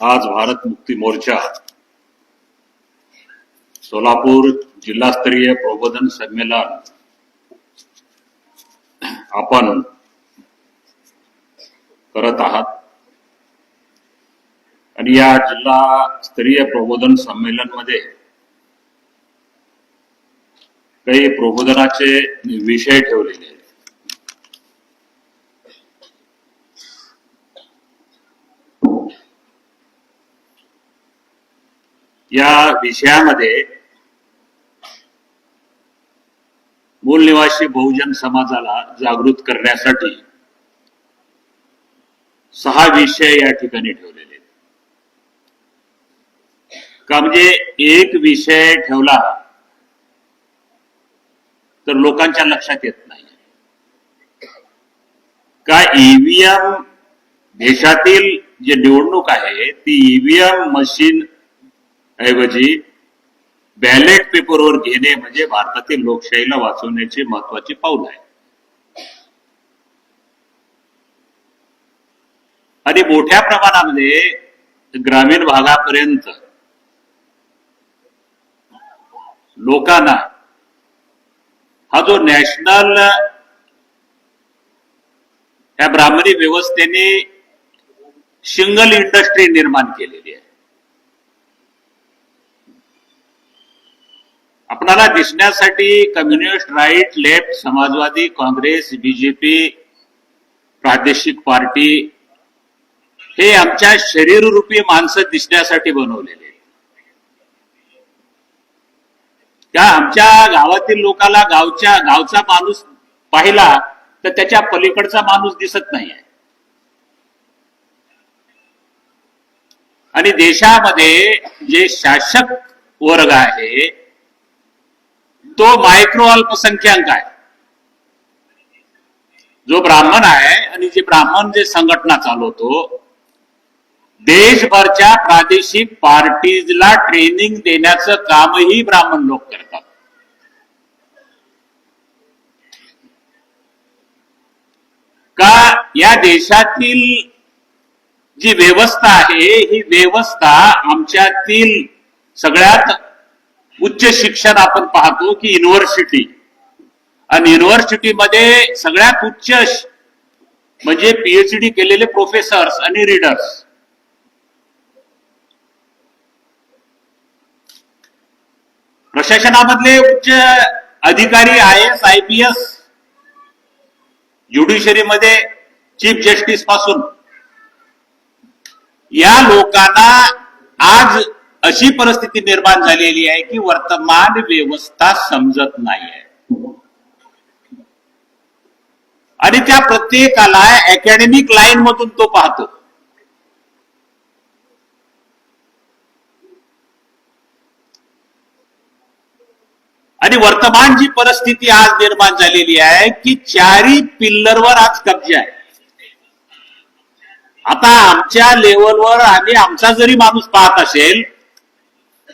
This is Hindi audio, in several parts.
आज भारत मुक्ती मोर्चा सोलापूर जिल्हास्तरीय प्रबोधन संमेलन आपण करत आहात आणि या जिल्हास्तरीय प्रबोधन संमेलन मध्ये काही प्रबोधनाचे विषय ठेवलेले आहेत. या विषयामध्ये मूल निवासी बहुजन समाजाला जागृत करण्यासाठी 6 विषय या ठिकाणी ठेवलेले आहेत. का म्हणजे एक विषय ठेवला तर लोकांच्या लक्षात येत नाही का ईव्हीएम देशातील जे निवडणूक आहे ती ईव्हीएम मशीन ऐवजी बॅलेट पेपरवर घेणे म्हणजे भारतातील लोकशाहीला वाचवण्याचे महत्वाचे पाऊल आहे. आणि मोठ्या प्रमाणामध्ये ग्रामीण भागापर्यंत लोकांना हा जो नॅशनल या ब्राह्मणी व्यवस्थेने सिंगल इंडस्ट्री निर्माण केलेली आहे. आपणाला दिसण्यासाठी कम्युनिस्ट, राईट, लेफ्ट, समाजवादी, काँग्रेस, बीजेपी, प्रादेशिक पार्टी हे आमच्या शरीररूपी माणसं दिसण्यासाठी बनवलेले. त्या आमच्या गावातील लोकाला गावचा माणूस पाहिला तर त्याच्या पलीकडचा माणूस दिसत नाही आहे. आणि देशामध्ये जे शासक वर्ग आहे तो मायक्रो अल्पसंख्याक आहे. जो ब्राह्मण आहे आणि जे ब्राह्मण जे संघटना चालवतो देशभरच्या प्रादेशिक पार्टीजला ट्रेनिंग देण्याचं कामही ब्राह्मण लोक करतात. का या देशातील जी व्यवस्था आहे ही व्यवस्था आमच्यातील सगळ्यात उच्च शिक्षण आपण पाहतो की युनिव्हर्सिटी, आणि युनिव्हर्सिटीमध्ये सगळ्यात उच्च म्हणजे पीएचडी केलेले प्रोफेसर्स आणि रीडर्स. प्रशासनामधले उच्च अधिकारी IAS, IPS, ज्युडिशरीमध्ये चीफ जस्टिस पासून या लोकांना आज अशी परिस्थिती निर्माण झालेली आहे की वर्तमान व्यवस्था समजत नाही आहे. आणि त्या प्रत्येकाला अकॅडमिक लाईन मधून तो पाहतो. आणि वर्तमान जी परिस्थिती आज निर्माण झालेली आहे की 4 पिल्लरवर आज कब्जा आहे. आता आमच्या लेवलवर आणि आमचा जरी माणूस पाहत असेल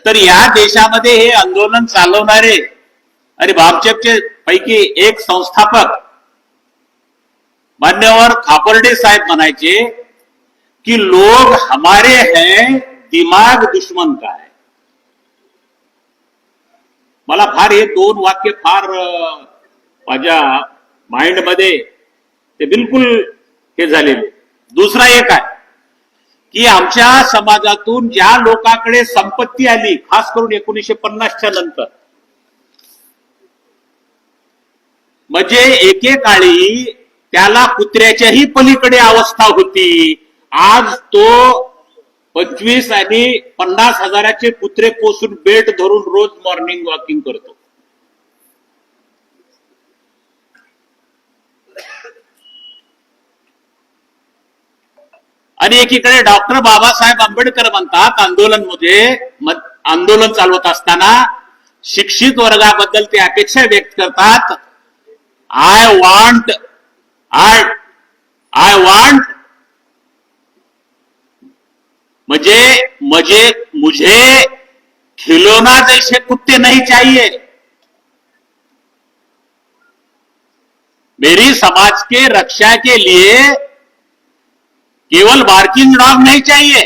तर या देशामध्ये हे आंदोलन चालवणारे आणि भाजपचे पैकी एक संस्थापक मान्यवर खापर्डे साहेब म्हणायचे की लोग हमारे हैं, दिमाग दुश्मन का है. मला फार हे 2 वाक्य फार माझ्या माइंड मध्ये ते बिलकुल हे झालेले. दुसरा एक आहे की आमच्या समाजातून ज्या लोकांकडे संपत्ती आली खास करून 1950च्या नंतर, म्हणजे एकेकाळी त्याला कुत्र्याच्याही पलीकडे अवस्था होती. आज तो 25 आणि 50 हजाराचे कुत्रे पोसून बेट धरून रोज मॉर्निंग वॉकिंग करतो. आणि एकीकडे डॉक्टर बाबासाहेब आंबेडकर म्हणतात आंदोलन चालवत असताना शिक्षित वर्गाबद्दल ते अपेक्षा व्यक्त करतात. आय वॉन्ट मुझे खिलौना जैसे कुत्ते नहीं चाहिए. मेरी समाज के रक्षा के लिए केवल बार्किंग डॉग नहीं चाहिए,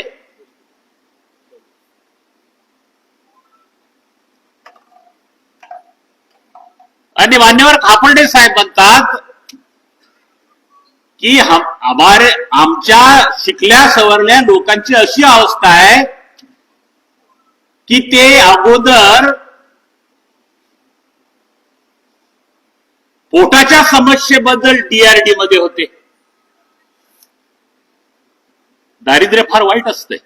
आणि मान्यवर खापर्डे साहेब म्हणतात की आमच्या शिकल्या सवरल्या लोकांची अशी अवस्था आहे की ते अगोदर पोटाच्या समस्येबद्दल डीआरडी मध्ये होते. दारिद्र्य फार वाईट असते,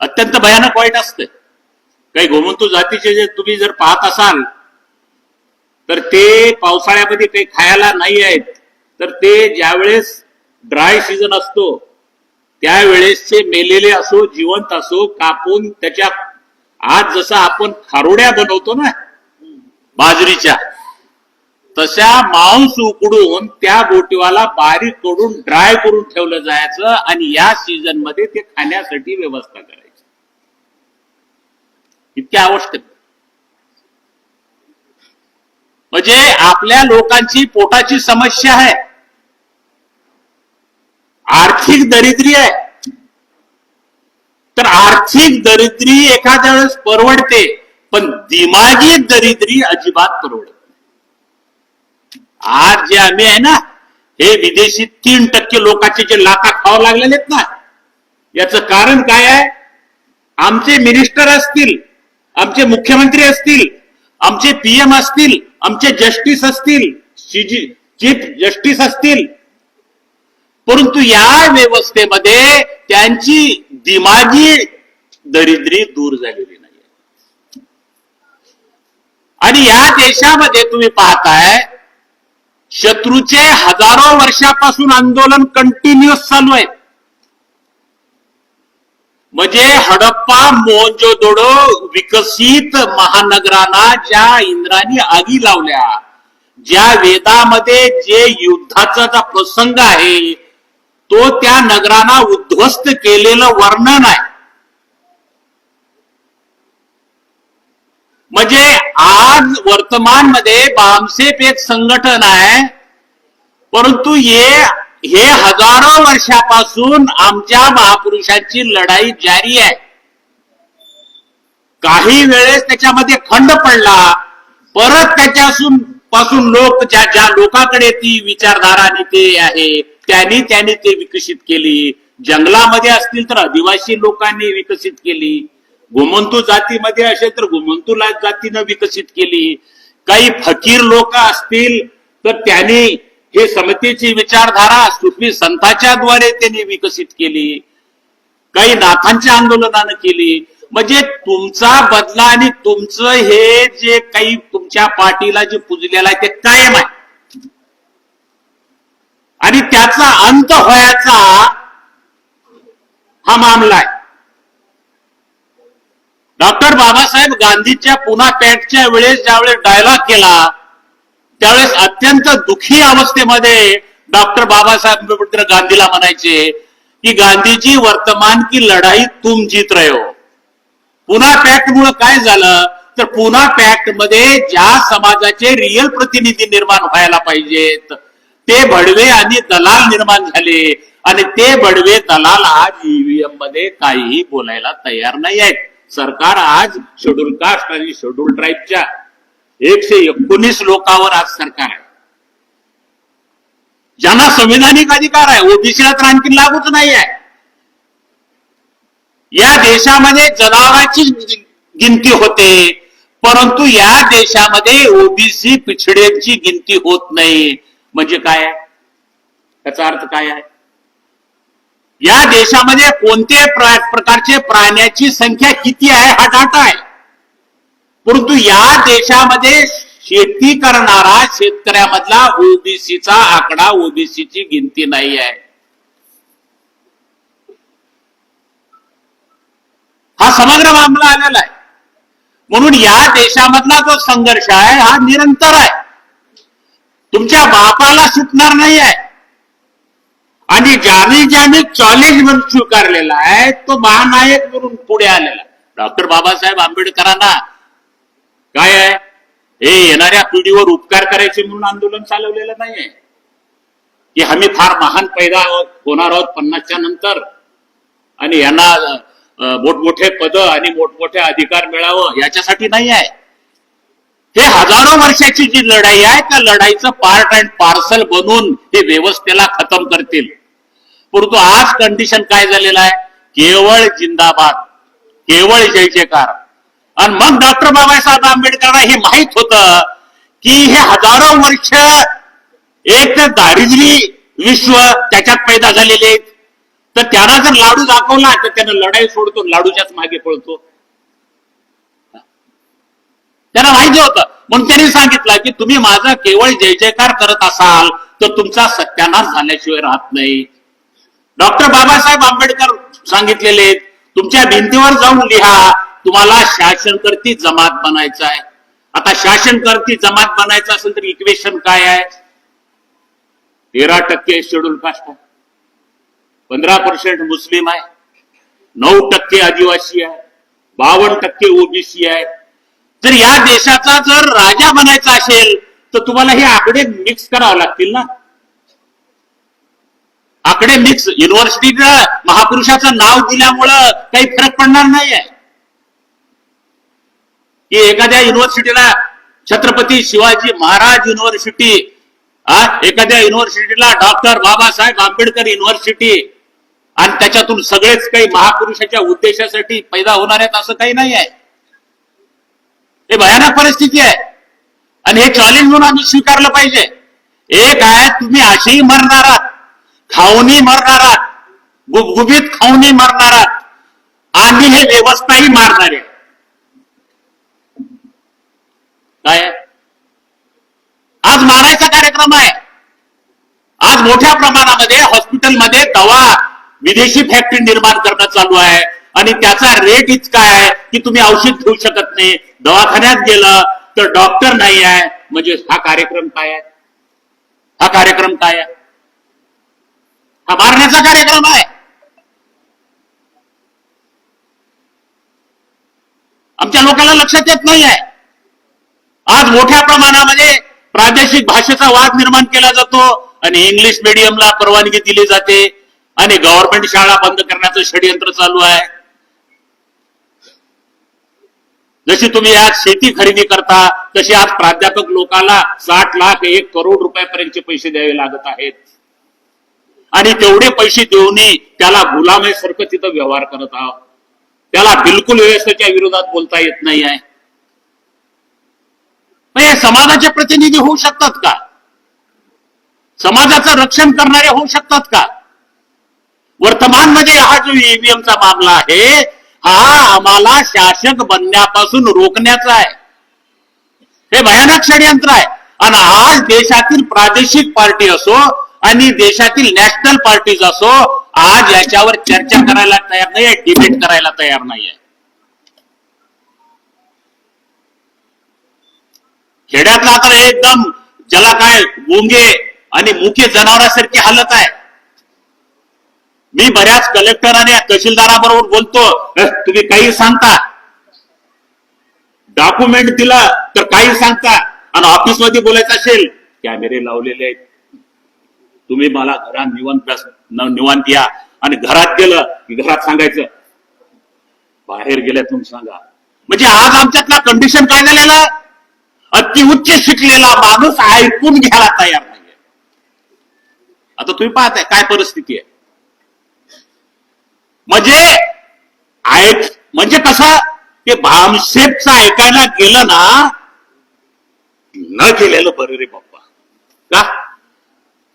अत्यंत भयानक वाईट असते. काही गोमंतू जातीचे जे तुम्ही जर पाहत असाल तर ते पावसाळ्यामध्ये काही खायला नाही आहेत, तर ते ज्यावेळेस ड्राय सीझन असतो त्यावेळेसचे मेलेले असो जिवंत असो कापून त्याच्या आज जसं आपण खारोड्या बनवतो ना बाजरीच्या, तशा मांस उकडून त्या बोटीवाला बारीक करून ड्राय करून ठेवलं जायचं आणि या सीझन मध्ये ते खाण्यासाठी व्यवस्था करायची. इतकी आवश्यक. म्हणजे आपल्या लोकांची पोटाची समस्या आहे, आर्थिक दरिद्री आहे. तर आर्थिक दरिद्री एखाद्या वेळेस परवडते, पण दिमागी दरिद्री अजिबात परवडत नाही. आज जे आम्ही आहे ना, हे विदेशी 3% लोकांचे जे लाथा खावं लागलेले आहेत ना, याचं कारण काय आहे? आमचे मिनिस्टर असतील, आमचे मुख्यमंत्री असतील, आमचे पीएम असतील, आमचे जस्टिस असतील, चीफ जस्टिस असतील, परंतु या व्यवस्थेमध्ये त्यांची दिमागी दरिद्री दूर झालेली नाही. आणि या देशामध्ये तुम्ही पाहताय शत्रूचे हजारो वर्षापासून आंदोलन कंटिन्युअस चालू आहे. म्हणजे हडप्पा मोहनजोदडो विकसित महानगरांना ज्या इंद्राने आगी लावल्या, ज्या वेदामध्ये जे युद्धाचा प्रसंग आहे तो त्या नगरांना उद्ध्वस्त केलेलं वर्णन आहे. म्हणजे आज वर्तमान मध्ये बामसेफ एक संघटन आहे, परंतु हे हजारो वर्षापासून आमच्या महापुरुषांची लढाई जारी आहे. काही वेळेस त्याच्यामध्ये खंड पडला, परत त्याच्यापासून लोक ज्या लोकांकडे ती विचारधारा आणि ते आहे त्यांनी ते विकसित केली. जंगलामध्ये असतील तर आदिवासी लोकांनी विकसित केली, गोमंतू जातीमध्ये असेल तर गोमंतू जातीनं विकसित केली, काही फकीर लोक असतील तर त्यांनी हे समतेची विचारधारा सुफी संतांच्या द्वारे त्यांनी विकसित केली, काही नाथांच्या आंदोलनानं केली. म्हणजे तुमचा बदला आणि तुमचं हे जे काही तुमच्या पार्टीला जे पुजलेलं आहे ते कायम आहे आणि त्याचा अंत व्हायचा हा मामला आहे. डॉक्टर बाबासाहेब गांधीच्या पुना पॅक्टच्या वेळेस ज्यावेळेस डायलॉग केला त्यावेळेस अत्यंत दुःखी अवस्थेमध्ये डॉक्टर बाबासाहेब आंबेडकर गांधीला म्हणायचे की गांधीजी वर्तमान की लढाई तुम जीत रहे हो. पुना पॅक्ट मुळे काय झालं तर पुना पॅक्ट मध्ये ज्या समाजाचे रिअल प्रतिनिधी निर्माण व्हायला पाहिजेत ते भडवे आणि दलाल निर्माण झाले आणि ते भडवे दलाल आज ईव्हीएम मध्ये काहीही बोलायला तयार नाही आहेत. सरकार आज शेड्यूल कास्ट आणि शेड्यूल ट्राईबच्या 119 लोकांवर आज सरकार आहे, ज्यांना संविधानिक अधिकार आहे. ओबीसीला तर आणखी लागूच नाही आहे. या देशामध्ये जनावरांची गिनती होते, परंतु या देशामध्ये ओबीसी पिछड्यांची गिनती होत नाही. म्हणजे काय आहे त्याचा अर्थ काय आहे? या देशामध्ये कोणत्या प्रकारचे प्राण्याची संख्या किती आहे हा डाटा आहे, परंतु या देशामध्ये शेती करणारा शेतकऱ्यामधला ओबीसीचा आकडा, ओबीसीची गिनती नाही आहे. हा समग्र मामला आलेला आहे. म्हणून या देशामधला जो संघर्ष आहे हा निरंतर आहे, तुमच्या बापाला सुटणार नाही आहे. आणि ज्याने चॅलेंज म्हणून स्वीकारलेला आहे तो महानायक म्हणून पुढे आलेला. डॉक्टर बाबासाहेब आंबेडकरांना काय आहे, हे येणाऱ्या पिढीवर उपकार करायचे म्हणून आंदोलन चालवलेलं नाहीये की आम्ही फार महान पैदा होणार आहोत 50च्या नंतर आणि यांना मोठमोठे पद आणि मोठमोठे अधिकार मिळावं याच्यासाठी नाही आहे. हे हजारो वर्षाची जी लढाई आहे त्या लढाईचं पार्ट अँड पार्सल बनून हे व्यवस्थेला खतम करतील. परंतु आज कंडिशन काय झालेलं आहे, केवळ जिंदाबाद, केवळ जय जयकार. आणि मग डॉक्टर बाबासाहेब आंबेडकरांना हे माहित होतं की हे हजारो वर्ष एक तर दारिद्र्य विश्व त्याच्यात पैदा झालेले आहेत, तर त्यांना जर लाडू दाखवला तर त्यानं लढाई सोडतो, लाडूच्याच मागे पळतो. त्यांना माहिती होतं, म्हणून त्यांनी सांगितलं की तुम्ही माझा केवळ जय जयकार करत असाल तर तुमचा सत्यानाश झाल्याशिवाय राहत नाही. डॉक्टर बाबासाहेब आंबेडकर सांगितलेले तुमच्या भिंतीवर जाऊन लिहा, तुम्हाला शासनकर्ती जमात बनायचं आहे. आता शासनकर्ती जमात बनायचं असेल तर इक्वेशन काय आहे, 13% शेड्यूल कास्ट आहे, 15% मुस्लिम आहे, 9% आदिवासी आहे, 52% ओबीसी आहे. जर या देशाचा जर राजा बनायचा असेल तर तुम्हाला हे आकडे मिक्स करावे लागतील ना. आकडे मिक्स, युनिव्हर्सिटीला महापुरुषाचं नाव दिल्यामुळं काही फरक पडणार नाही आहे की एखाद्या युनिव्हर्सिटीला छत्रपती शिवाजी महाराज युनिव्हर्सिटी, एखाद्या युनिव्हर्सिटीला डॉक्टर बाबासाहेब आंबेडकर युनिव्हर्सिटी, आणि त्याच्यातून सगळेच काही महापुरुषाच्या उद्देशासाठी पैदा होणार आहेत असं काही नाही आहे. हे भयानक परिस्थिती आहे आणि हे चॅलेंज म्हणून आम्ही स्वीकारलं पाहिजे. एक आहे तुम्ही असेही मरणार आहात, खाऊनी मरणार आहात, गुबगुबीत खाऊनी मरणार आहात, आणि हे व्यवस्थाही मारणार आहे. काय आज मारायचा कार्यक्रम आहे. आज मोठ्या प्रमाणामध्ये हॉस्पिटलमध्ये दवा विदेशी फॅक्टरी निर्माण करणं चालू आहे आणि त्याचा रेट इतका आहे की तुम्ही औषध घेऊ शकत नाही. दवाखान्यात गेलं तर डॉक्टर नाही आहे. म्हणजे हा कार्यक्रम काय आहे, हा कार्यक्रम काय आहे, हा मारण्याचा कार्यक्रम आहे. आमच्या लोकांना लक्षात येत नाही आहे. आज मोठ्या प्रमाणामध्ये प्रादेशिक भाषेचा वाद निर्माण केला जातो आणि इंग्लिश मीडियमला परवानगी दिली जाते आणि गव्हर्नमेंट शाळा बंद करण्याचं षडयंत्र चालू आहे. जशी तुम्ही आज शेती खरेदी करता तशी आज प्राध्यापक लोकांना 60 लाख 1 करोड रुपयापर्यंतचे पैसे द्यावे लागत आहेत आणि तेवढे पैसे देऊनही त्याला गुलामीसारखं तिथं व्यवहार करत आहोत. त्याला बिलकुल व्यवस्थेच्या विरोधात बोलता येत नाही आहे. हे समाजाचे प्रतिनिधी होऊ शकतात का, समाजाचं रक्षण करणारे होऊ शकतात का? वर्तमानमध्ये हा जो ईव्हीएमचा मामला आहे हा आम्हाला शासक बनण्यापासून रोखण्याचा आहे. हे भयानक षडयंत्र आहे. आणि आज देशातील प्रादेशिक पार्टी असो आणि देशातील नॅशनल पार्टीज असो आज याच्यावर चर्चा करायला तयार नाही, डिबेट करायला तयार नाहीये. खेड्यातला तर एकदम ज्याला काय गुंगे आणि मुके जनावरांसारखी हालत आहे. मी बऱ्याच कलेक्टर आणि तहसीलदाराबरोबर बोलतो, तुम्ही काही सांगता, डॉक्युमेंट दिला तर काही सांगता, आणि ऑफिसमध्ये बोलायचं असेल कॅमेरे लावलेले आहेत, तुम्ही मला घरात निवांत या, आणि घरात गेलं की घरात सांगायचं, बाहेर गेल्यातून सांगा. म्हणजे आज आमच्यातला कंडिशन काय झालेला, अतिउच्च शिकलेला माणूस ऐकून घ्यायला तयार नाहीये. आता तुम्ही पाहताय काय परिस्थिती आहे. म्हणजे कसं ते भामसेपचं ऐकायला गेलं ना, न गेलेलं बरं रे बाप्पा. का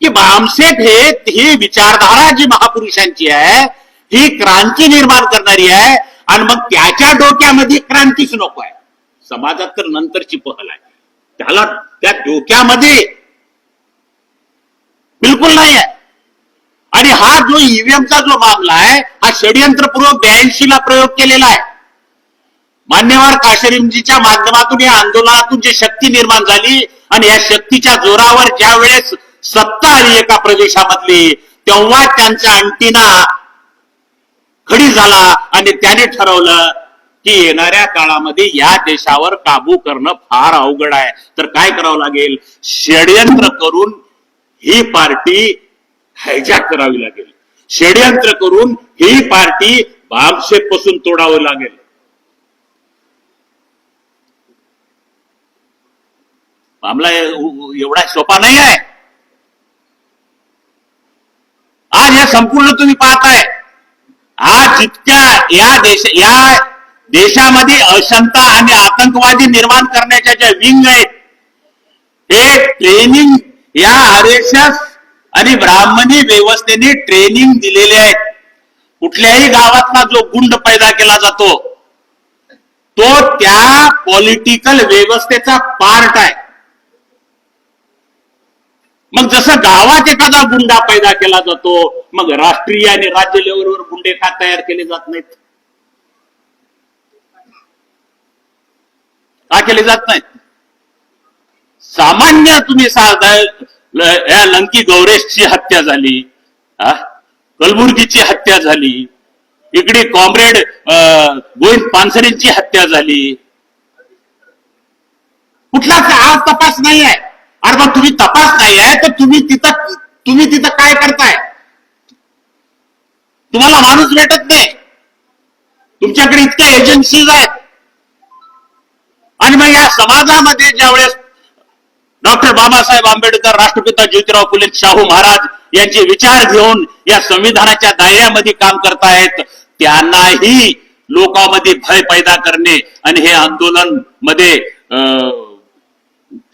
की भामसेप ही विचारधारा जी महापुरुषांची आहे ही क्रांती निर्माण करणारी आहे, आणि मग त्याच्या डोक्यामध्ये क्रांतीच नको आहे. समाजात तर नंतरची पहल आहे, त्याला त्या डोक्यामध्ये बिलकुल नाही आहे. आणि हा जो ईव्हीएमचा जो मामला आहे हा षडयंत्रपूर्वक 82 ला प्रयोग केलेला आहे. मान्यवर काशरीमजीच्या माध्यमातून या आंदोलनातून जी शक्ती निर्माण झाली आणि या शक्तीच्या जोरावर ज्या वेळेस सत्ता आली एका प्रदेशामधली, तेव्हा त्यांचा अंटिना खडी झाला आणि त्याने ठरवलं की येणाऱ्या काळामध्ये या देशावर काबू करणं फार अवघड आहे. तर काय करावं लागेल, षडयंत्र करून ही पार्टी हायजॅक करावी लागेल, षडयंत्र करून ही पार्टी भामसेप पासून तोडावी लागेल. मामला एवढा सोपा नाही आहे. आज हे संपूर्ण तुम्ही पाहताय, आज जितक्या या देशामध्ये अशांतता आणि आतंकवादी निर्माण करण्याच्या ज्या विंग आहेत, हे ट्रेनिंग या RSS आणि ब्राह्मणी व्यवस्थेने ट्रेनिंग दिलेले आहेत. कुठल्याही गावातला जो गुंड पैदा केला जातो तो त्या पॉलिटिकल व्यवस्थेचा पार्ट आहे. मग जसं गावात एखादा गुंडा पैदा केला जातो, मग राष्ट्रीय आणि राज्य लेवलवर गुंडे का तयार केले जात नाहीत? का केले जात नाहीत? सामान्य तुम्ही या लंकी गौरेशची हत्या झाली, कलबुर्गीची हत्या झाली, इकडे कॉम्रेड गोविंद पानसरेंची हत्या झाली. कुठलाच आज तपास नाही आहे. अरे मग तुम्ही तपास नाही आहे तर तुम्ही तिथं काय करताय? तुम्हाला माणूस भेटत नाही, तुमच्याकडे इतक्या एजन्सीज आहेत. आणि मग या समाजामध्ये ज्यावेळेस डॉक्टर बाबासाहेब आंबेडकर, राष्ट्रपिता ज्योतिराव फुले, शाहू महाराज यांचे विचार घेऊन या संविधानाच्या दायऱ्यामध्ये काम करतायत, त्यांनाही लोकांमध्ये भय पैदा करणे आणि हे आंदोलन मध्ये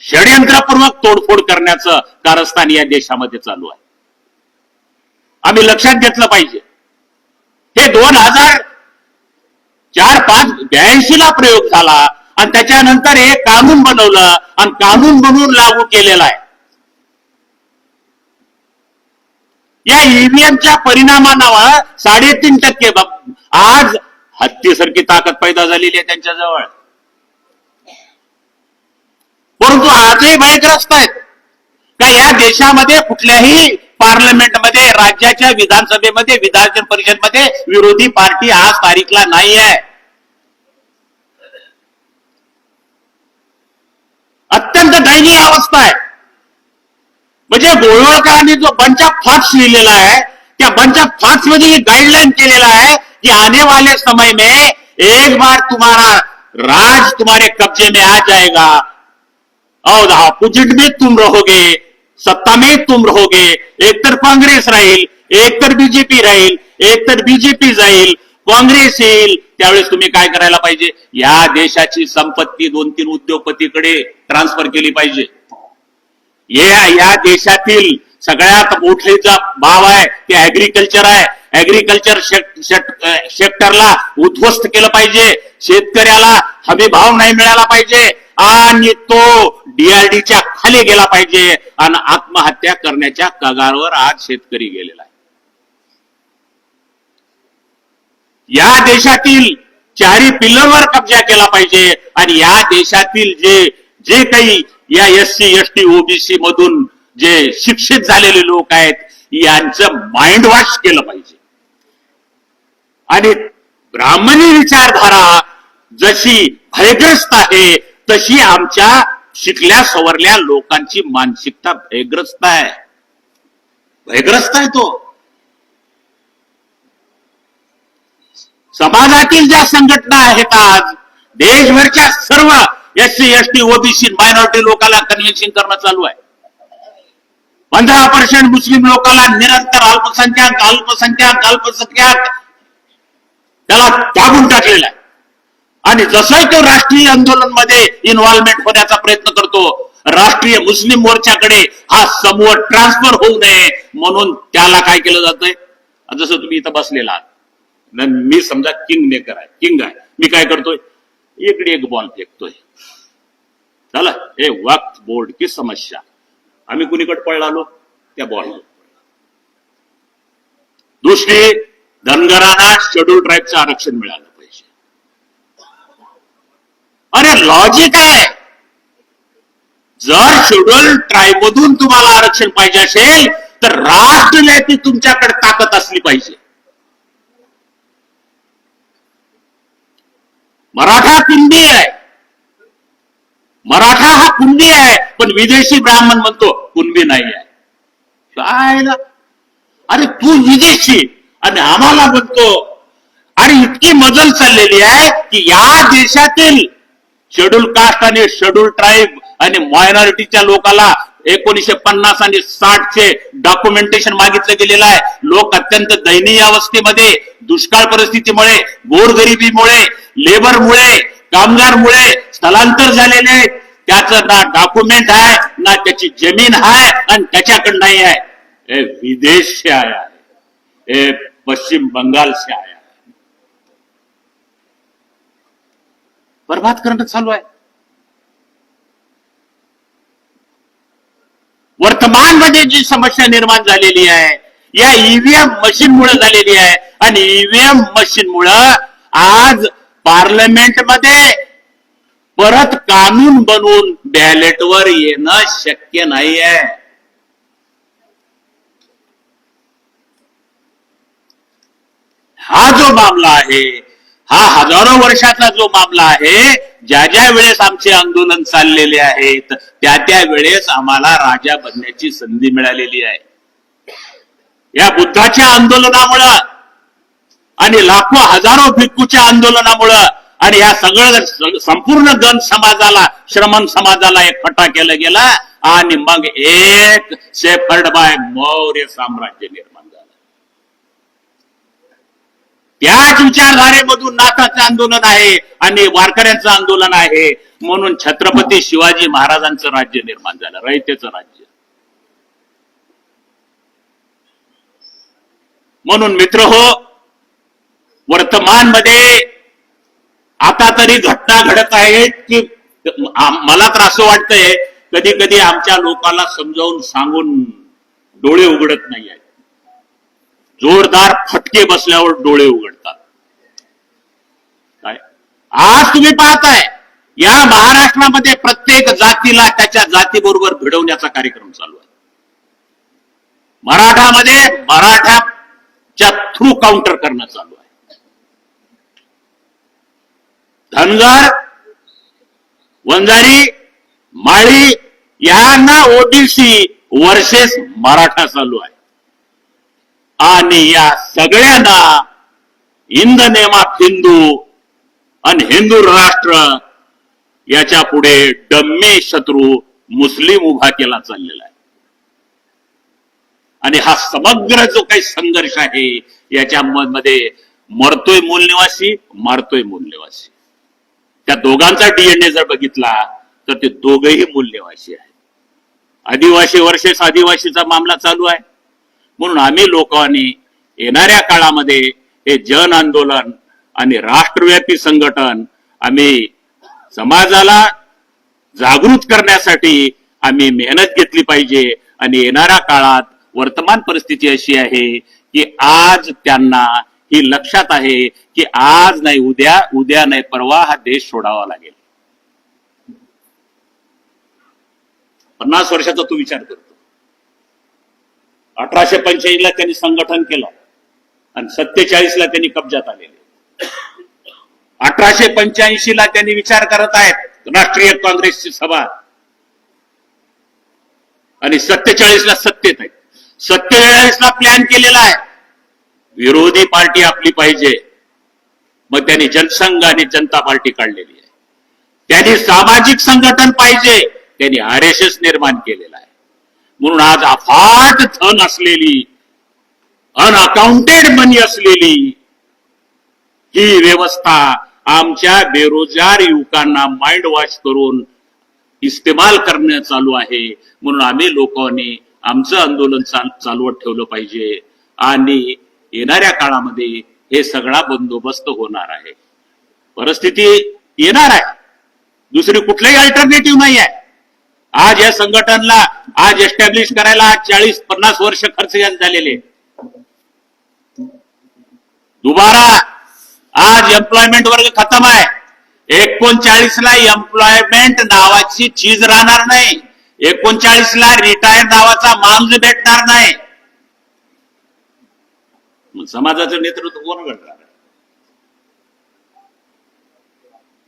षडयंत्रपूर्वक तोडफोड करण्याचं कारस्थान या देशामध्ये चालू आहे. आम्ही लक्षात घेतलं पाहिजे. हे 2004-5-82 ला प्रयोग झाला आणि त्याच्यानंतर हे कानून बनवलं आणि कानून बनवून लागू केलेला आहे. या ईव्हीएमच्या परिणामानं 3.5% आज हत्तीसारखी ताकद पैदा झालेली आहे त्यांच्याजवळ. परंतु आजही भयग्रस्त आहेत का या देशामध्ये कुठल्याही पार्लमेंटमध्ये, राज्याच्या विधानसभेमध्ये, विधान परिषदमध्ये विरोधी पार्टी आज तारीखला नाही आहे. अत्यंत दयनीय अवस्था आहे. म्हणजे गोळवळकरांनी जो बंच ऑफ थॉट्स लिहिलेला आहे, त्या बंच ऑफ थॉट्स मध्ये गाइडलाइन केलेला है कि आने वाले समय में एक बार तुम्हारा राज तुम्हारे कब्जे में आ जाएगा और अपोजिट में तुम रहोगे, सत्ता में तुम रहोगे. एक तर काँग्रेस राहील, एक तर बीजेपी राहील, एक तर बीजेपी जाईल, काँग्रेस येईल. त्यावेळेस तुम्ही काय करायला पाहिजे? या देशाची संपत्ती 2-3 उद्योगपतीकडे ट्रान्सफर केली पाहिजे. या देशातील सगळ्यात मोठे जो भाव आहे ते ऍग्रिकल्चर आहे. ऍग्रिकल्चर सेक्टरला उद्ध्वस्त केलं पाहिजे. शेतकऱ्याला हमी भाव नाही मिळाला पाहिजे आणि तो DRDच्या खाली गेला पाहिजे. आणि आत्महत्या करण्याच्या कगारवर आज शेतकरी गेलेला आहे. या देशातील 4 पिल्लरवर कब्जा केला पाहिजे आणि या देशातील जे काही या SC ST OBC मधून जे शिक्षित झालेले लोक आहेत यांचं माइंड वॉश केलं पाहिजे. आणि ब्राह्मणी विचारधारा जशी भयग्रस्त आहे तशी आमच्या शिकल्या सवरल्या लोकांची मानसिकता भयग्रस्त आहे. भयग्रस्त आहे तो. समाजातील ज्या संघटना आहेत आज देशभरच्या सर्व SC ST OBC मायनॉरिटी लोकांना कन्व्हिन्सिंग करणं चालू आहे. 15% मुस्लिम लोकांना निरंतर अल्पसंख्याक त्याला दाबून टाकलेला आहे. आणि जसंही तो राष्ट्रीय आंदोलन मध्ये इन्व्हॉल्वमेंट होण्याचा प्रयत्न करतो, राष्ट्रीय मुस्लिम मोर्चाकडे हा समूह ट्रान्सफर होऊ नये म्हणून त्याला काय केलं जातंय? जसं तुम्ही इथं बसलेला आहात, मी समजा किंग मेकर आहे, किंग आहे, मी काय करतोय? इकडे एक बॉल फेकतोय. चला, हे वक्त बोर्ड की समस्या. आम्ही कुणीकडे पळालो? त्या बॉल. दुसरी, धनगरांना शेड्यूल ट्राईबचं आरक्षण मिळालं पाहिजे. अरे लॉजिक आहे. जर शेड्यूल ट्राईब मधून तुम्हाला आरक्षण पाहिजे असेल तर राष्ट्रव्यापी तुमच्याकडे ताकद असली पाहिजे. मराठा कुणबी आहे, मराठा हा कुणबी आहे, पण विदेशी ब्राह्मण म्हणतो कुणबी नाही आहे. काय? अरे तू विदेशी आणि आम्हाला म्हणतो. आणि इतकी मजल चाललेली आहे की या देशातील शेड्यूल कास्ट आणि शेड्यूल ट्राईब आणि मायनॉरिटीच्या लोकांना 1950 आणि 60चे डॉक्युमेंटेशन मागितलं गेलेलं आहे. लोक अत्यंत दयनीय अवस्थेमध्ये, दुष्काळ परिस्थितीमुळे, गोरगरिबीमुळे, लेबरमुळे, कामगारमुळे स्थलांतर झालेले आहेत. त्याचं ना डॉक्युमेंट आहे, ना त्याची जमीन आहे, आणि त्याच्याकडे नाही आहे. हे विदेश से आया है, हे पश्चिम बंगाल से आया है. बर्बाद करणं चालू आहे. वर्तमानमध्ये जी समस्या निर्माण झालेली आहे या ईव्हीएम मशीनमुळे झालेली आहे. आणि ईव्हीएम मशीनमुळं आज पार्लमेंटमध्ये परत कानून बनवून बॅलेटवर येणं शक्य नाही आहे. हा जो मामला आहे, हा हजारो वर्षाचा जो मामला आहे, ज्या ज्या वेळेस आमचे आंदोलन चाललेले आहेत त्या त्या वेळेस आम्हाला राजा बनण्याची संधी मिळालेली आहे. या बुद्धाच्या आंदोलनामुळं आणि लाखो हजारो भिक्खूच्या आंदोलनामुळं आणि या सगळं संपूर्ण गण समाजाला, श्रमण समाजाला एकट्ठा केलं गेला आणि मग एक शेफर्ड बाय मौर्य साम्राज्य निर्माण झालं. त्याच विचारधारेमधून नाथाचं आंदोलन आहे आणि वारकऱ्यांचं आंदोलन आहे. म्हणून छत्रपती शिवाजी महाराजांचं राज्य निर्माण झालं, रयतेचं राज्य. म्हणून मित्र हो, वर्तमानमध्ये आता तरी घटना घडत आहेत की मला तर असं वाटतंय कधी कधी आमच्या लोकांना समजावून सांगून डोळे उघडत नाही आहेत. जोरदार फटके बसल्यावर डोळे उघडतात. काय आज तुम्ही पाहताय या महाराष्ट्रामध्ये प्रत्येक जातीला त्याच्या जातीबरोबर भिडवण्याचा कार्यक्रम चालू आहे. मराठामध्ये मराठाच्या थ्रू काउंटर करणं चालू आहे. धनगर, वंजारी, माळी यांना ओबीसी वर्सेस मराठा चालू आहे. आणि या सगळ्यांना in the name of Hindu आणि हिंदू राष्ट्र याच्या पुढे डम्मी शत्रू मुस्लिम उभा केला चाललेला आहे. आणि हा समग्र जो काही संघर्ष आहे याच्यामध्ये मरतोय मूलनिवासी, मारतोय मूलनिवासी. त्या दोघांचा डीएनए जर बघितला तर ते दोघेही मूलनिवासी आहेत. आदिवासी वर्सेस आदिवासीचा मामला चालू आहे. म्हणून आम्ही लोकांनी येणाऱ्या काळामध्ये हे जन आंदोलन आणि राष्ट्रव्यापी संघटन आम्ही समाजाला जागृत करण्यासाठी आम्ही मेहनत घेतली पाहिजे. आणि येणाऱ्या काळात वर्तमान परिस्थिती अशी आहे की आज त्यांना ही लक्षात आहे की आज नाही उद्या, उद्या नाही परवा हा देश सोडावा लागेल. 50 वर्षाचा तू विचार करतो. 1885 ला त्यांनी संघटन केलं आणि 47 ला त्यांनी कब्जात आलेले. 1885 ला त्यांनी विचार करत आहेत राष्ट्रीय काँग्रेसची सभा आणि 47 ला सत्तेत आहेत. 47 ला प्लॅन केलेला आहे विरोधी पार्टी आपली पाहिजे. मग त्यांनी जनसंघ आणि जनता पार्टी काढलेली आहे. त्यांनी सामाजिक संघटन पाहिजे, त्यांनी आरएसएस निर्माण केलेला आहे. म्हणून आज अफाट धन असलेली, अनअकाउंटेड मनी असलेली ही व्यवस्था आमच्या बेरोजगार युवकांना माइंड वॉश करून इस्तेमाल करणे चालू आहे. म्हणून आम्ही लोकांनी आमचं आंदोलन चालवत ठेवलं पाहिजे. आणि येणाऱ्या काळामध्ये हे सगळा बंदोबस्त होणार आहे. परिस्थिती येणार आहे, दुसरी कुठलाही अल्टरनेटिव्ह नाही आहे. आज या संघटनला आज एस्टॅब्लिश करायला 40-50 वर्ष खर्च झालेले. दुबारा आज एम्प्लॉयमेंट वर्ग खतम आहे. 39 ला एम्प्लॉयमेंट नावाची चीज राहणार नाही. 39 ला रिटायर्ड नावाचा माणूस भेटणार नाही. मग समाजाचं नेतृत्व कोण करणार आहे?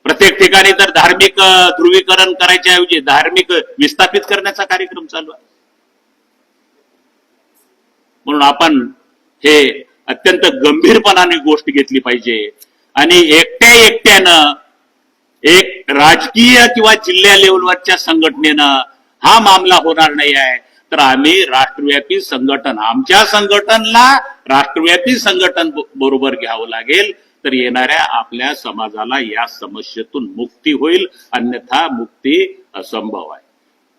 प्रत्येक ठिकाणी तर धार्मिक ध्रुवीकरण करायच्या ऐवजी धार्मिक विस्थापित करण्याचा कार्यक्रम चालू आहे. म्हणून आपण हे अत्यंत गंभीरपणाने गोष्ट घेतली पाहिजे. आणि एकट्यानं एक राजकीय किंवा जिल्हा लेवलवरच्या संघटनेनं हा मामला होणार नाही आहे, तर आम्ही राष्ट्रव्यापी संघटन, आमच्या संघटनला राष्ट्रव्यापी संघटन बरोबर घ्यावं लागेल, तर येणाऱ्या आपल्या समाजाला या समस्येतून मुक्ती होईल, अन्यथा मुक्ती असंभव आहे.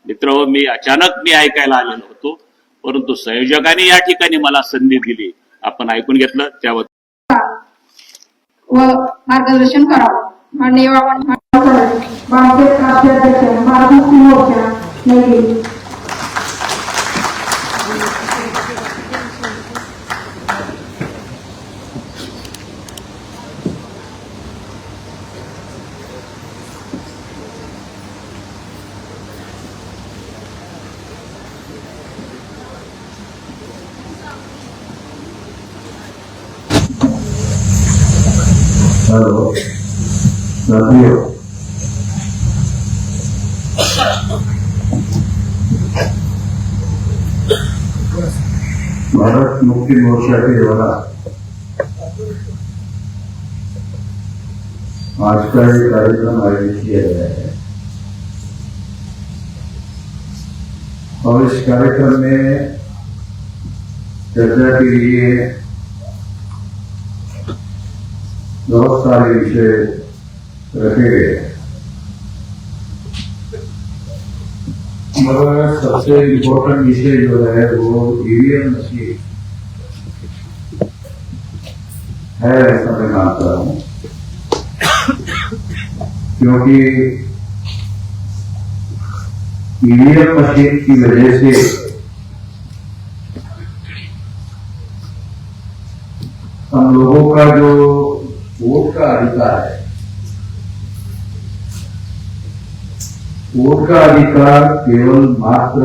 मित्र, मी अचानक ऐकायला आलेलो होतो, परंतु संयोजकांनी या ठिकाणी मला संधी दिली, आपण ऐकून घेतलं, त्याबद्दल व मार्गदर्शन करावं. माननीय भारतीय राष्ट्राध्यक्ष भारतीय मोर्चा नवी दिल्ली. हेलो साथियों, भारत मुक्ति मोर्चा के द्वारा आज का ये कार्यक्रम आयोजित किया गया है और इस कार्यक्रम में चर्चा के लिए बहुत सारे विषय रखे गए, मगर सबसे इम्पोर्टेंट विषय जो है वो ईवीएम मशीन है, ऐसा मैं मानता हूं, क्योंकि ईवीएम मशीन की वजह से हम लोगों का जो वोट का अधिकार है, वोट का अधिकार केवल मात्र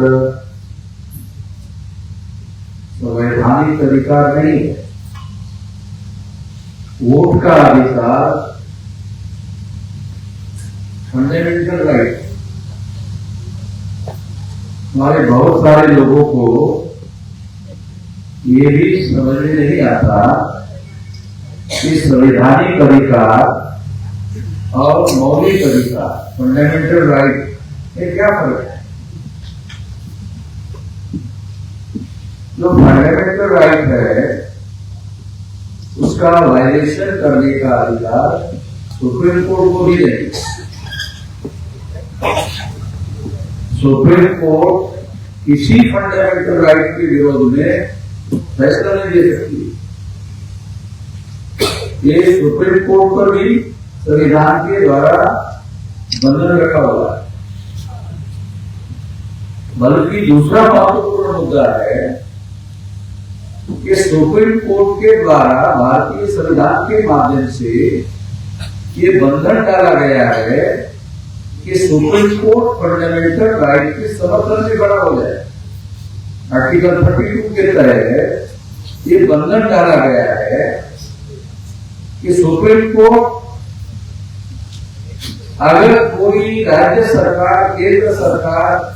संवैधानिक अधिकार नहीं है। वोट का अधिकार फंडामेंटल राइट। हमारे बहुत सारे लोगों को ये भी समझ में नहीं आता कि संवैधानिक अधिकार और मौलिक अधिकार, फंडामेंटल राइट, में क्या फर्क है। जो फंडामेंटल राइट है उसका वायलेशन करने का अधिकार सुप्रीम कोर्ट को भी नहीं। सुप्रीम कोर्ट किसी फंडामेंटल राइट के विरोध में फैसला नहीं दे सकती। ये सुप्रीम कोर्ट पर भी संविधान के द्वारा बंधन रखा हुआ है। बल्कि दूसरा महत्वपूर्ण मुद्दा है कि सुप्रीम कोर्ट के द्वारा भारतीय संविधान के माध्यम से ये बंधन डाला गया है कि सुप्रीम कोर्ट फंडामेंटल राइट के समर्थन से बड़ा हो जाए। आर्टिकल 32 के तहत ये बंधन डाला गया है कि सुप्रीम कोर्ट अगर कोई राज्य सरकार, केंद्र सरकार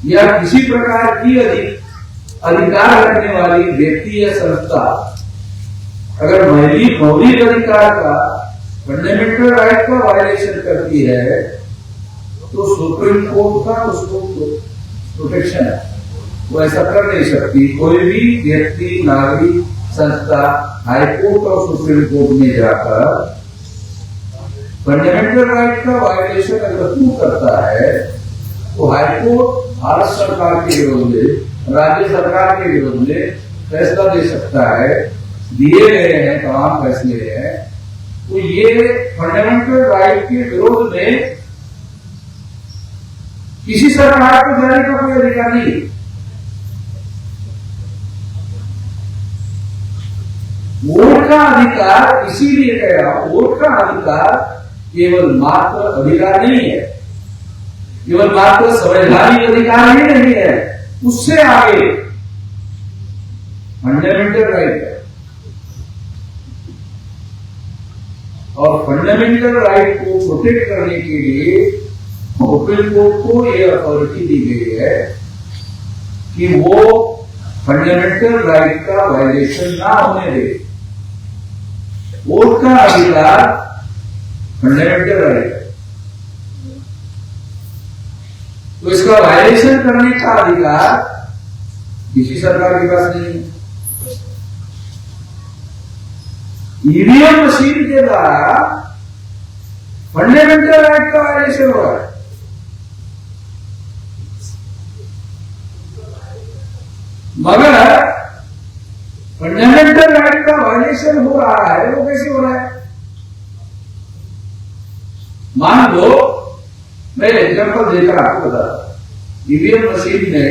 या किसी प्रकार की अधिकार रखने वाली व्यक्ति या संस्था अगर मौलिक अधिकार का, फंडामेंटल राइट का वायलेशन करती है तो सुप्रीम कोर्ट का उसको प्रोटेक्शन है, वो ऐसा कर नहीं सकती। कोई भी व्यक्ति, नागरिक, संस्था हाईकोर्ट और सुप्रीम कोर्ट में जाकर फंडामेंटल राइट का वायलेशन अगर प्रूव करता है तो हाईकोर्ट भारत सरकार के विरोध में, राज्य सरकार के विरोध में फैसला दे सकता है। दिए गए हैं तमाम फैसले हैं, तो ये फंडामेंटल राइट के विरोध में किसी सरकार को जाने का कोई अधिकार नहीं। वोट का अधिकार इसीलिए कह रहा हूं, वोट का अधिकार केवल मात्र अधिकार नहीं है, केवल मात्र संवैधानिक अधिकार ही नहीं है, उससे आगे फंडामेंटल राइट है। और फंडामेंटल राइट को प्रोटेक्ट करने के लिए सुप्रीम कोर्ट को यह अथॉरिटी दी गई है कि वो फंडामेंटल राइट का वायलेशन ना होने दे। वोट का अधिकार फंडामेंटल राइट है। तो इसका वायलेशन करने का अधिकार किसी सरकार के पास नहीं है। ईवीएम मशीन के द्वारा फंडामेंटल राइट का वायलेशन हो रहा है। मगर फंडामेंटल राइट का वायलेशन हो रहा है, वो कैसे हो रहा है? मान लो, मैं एग्जाम्पल देकर आपको बता, ईवीएम मशीन में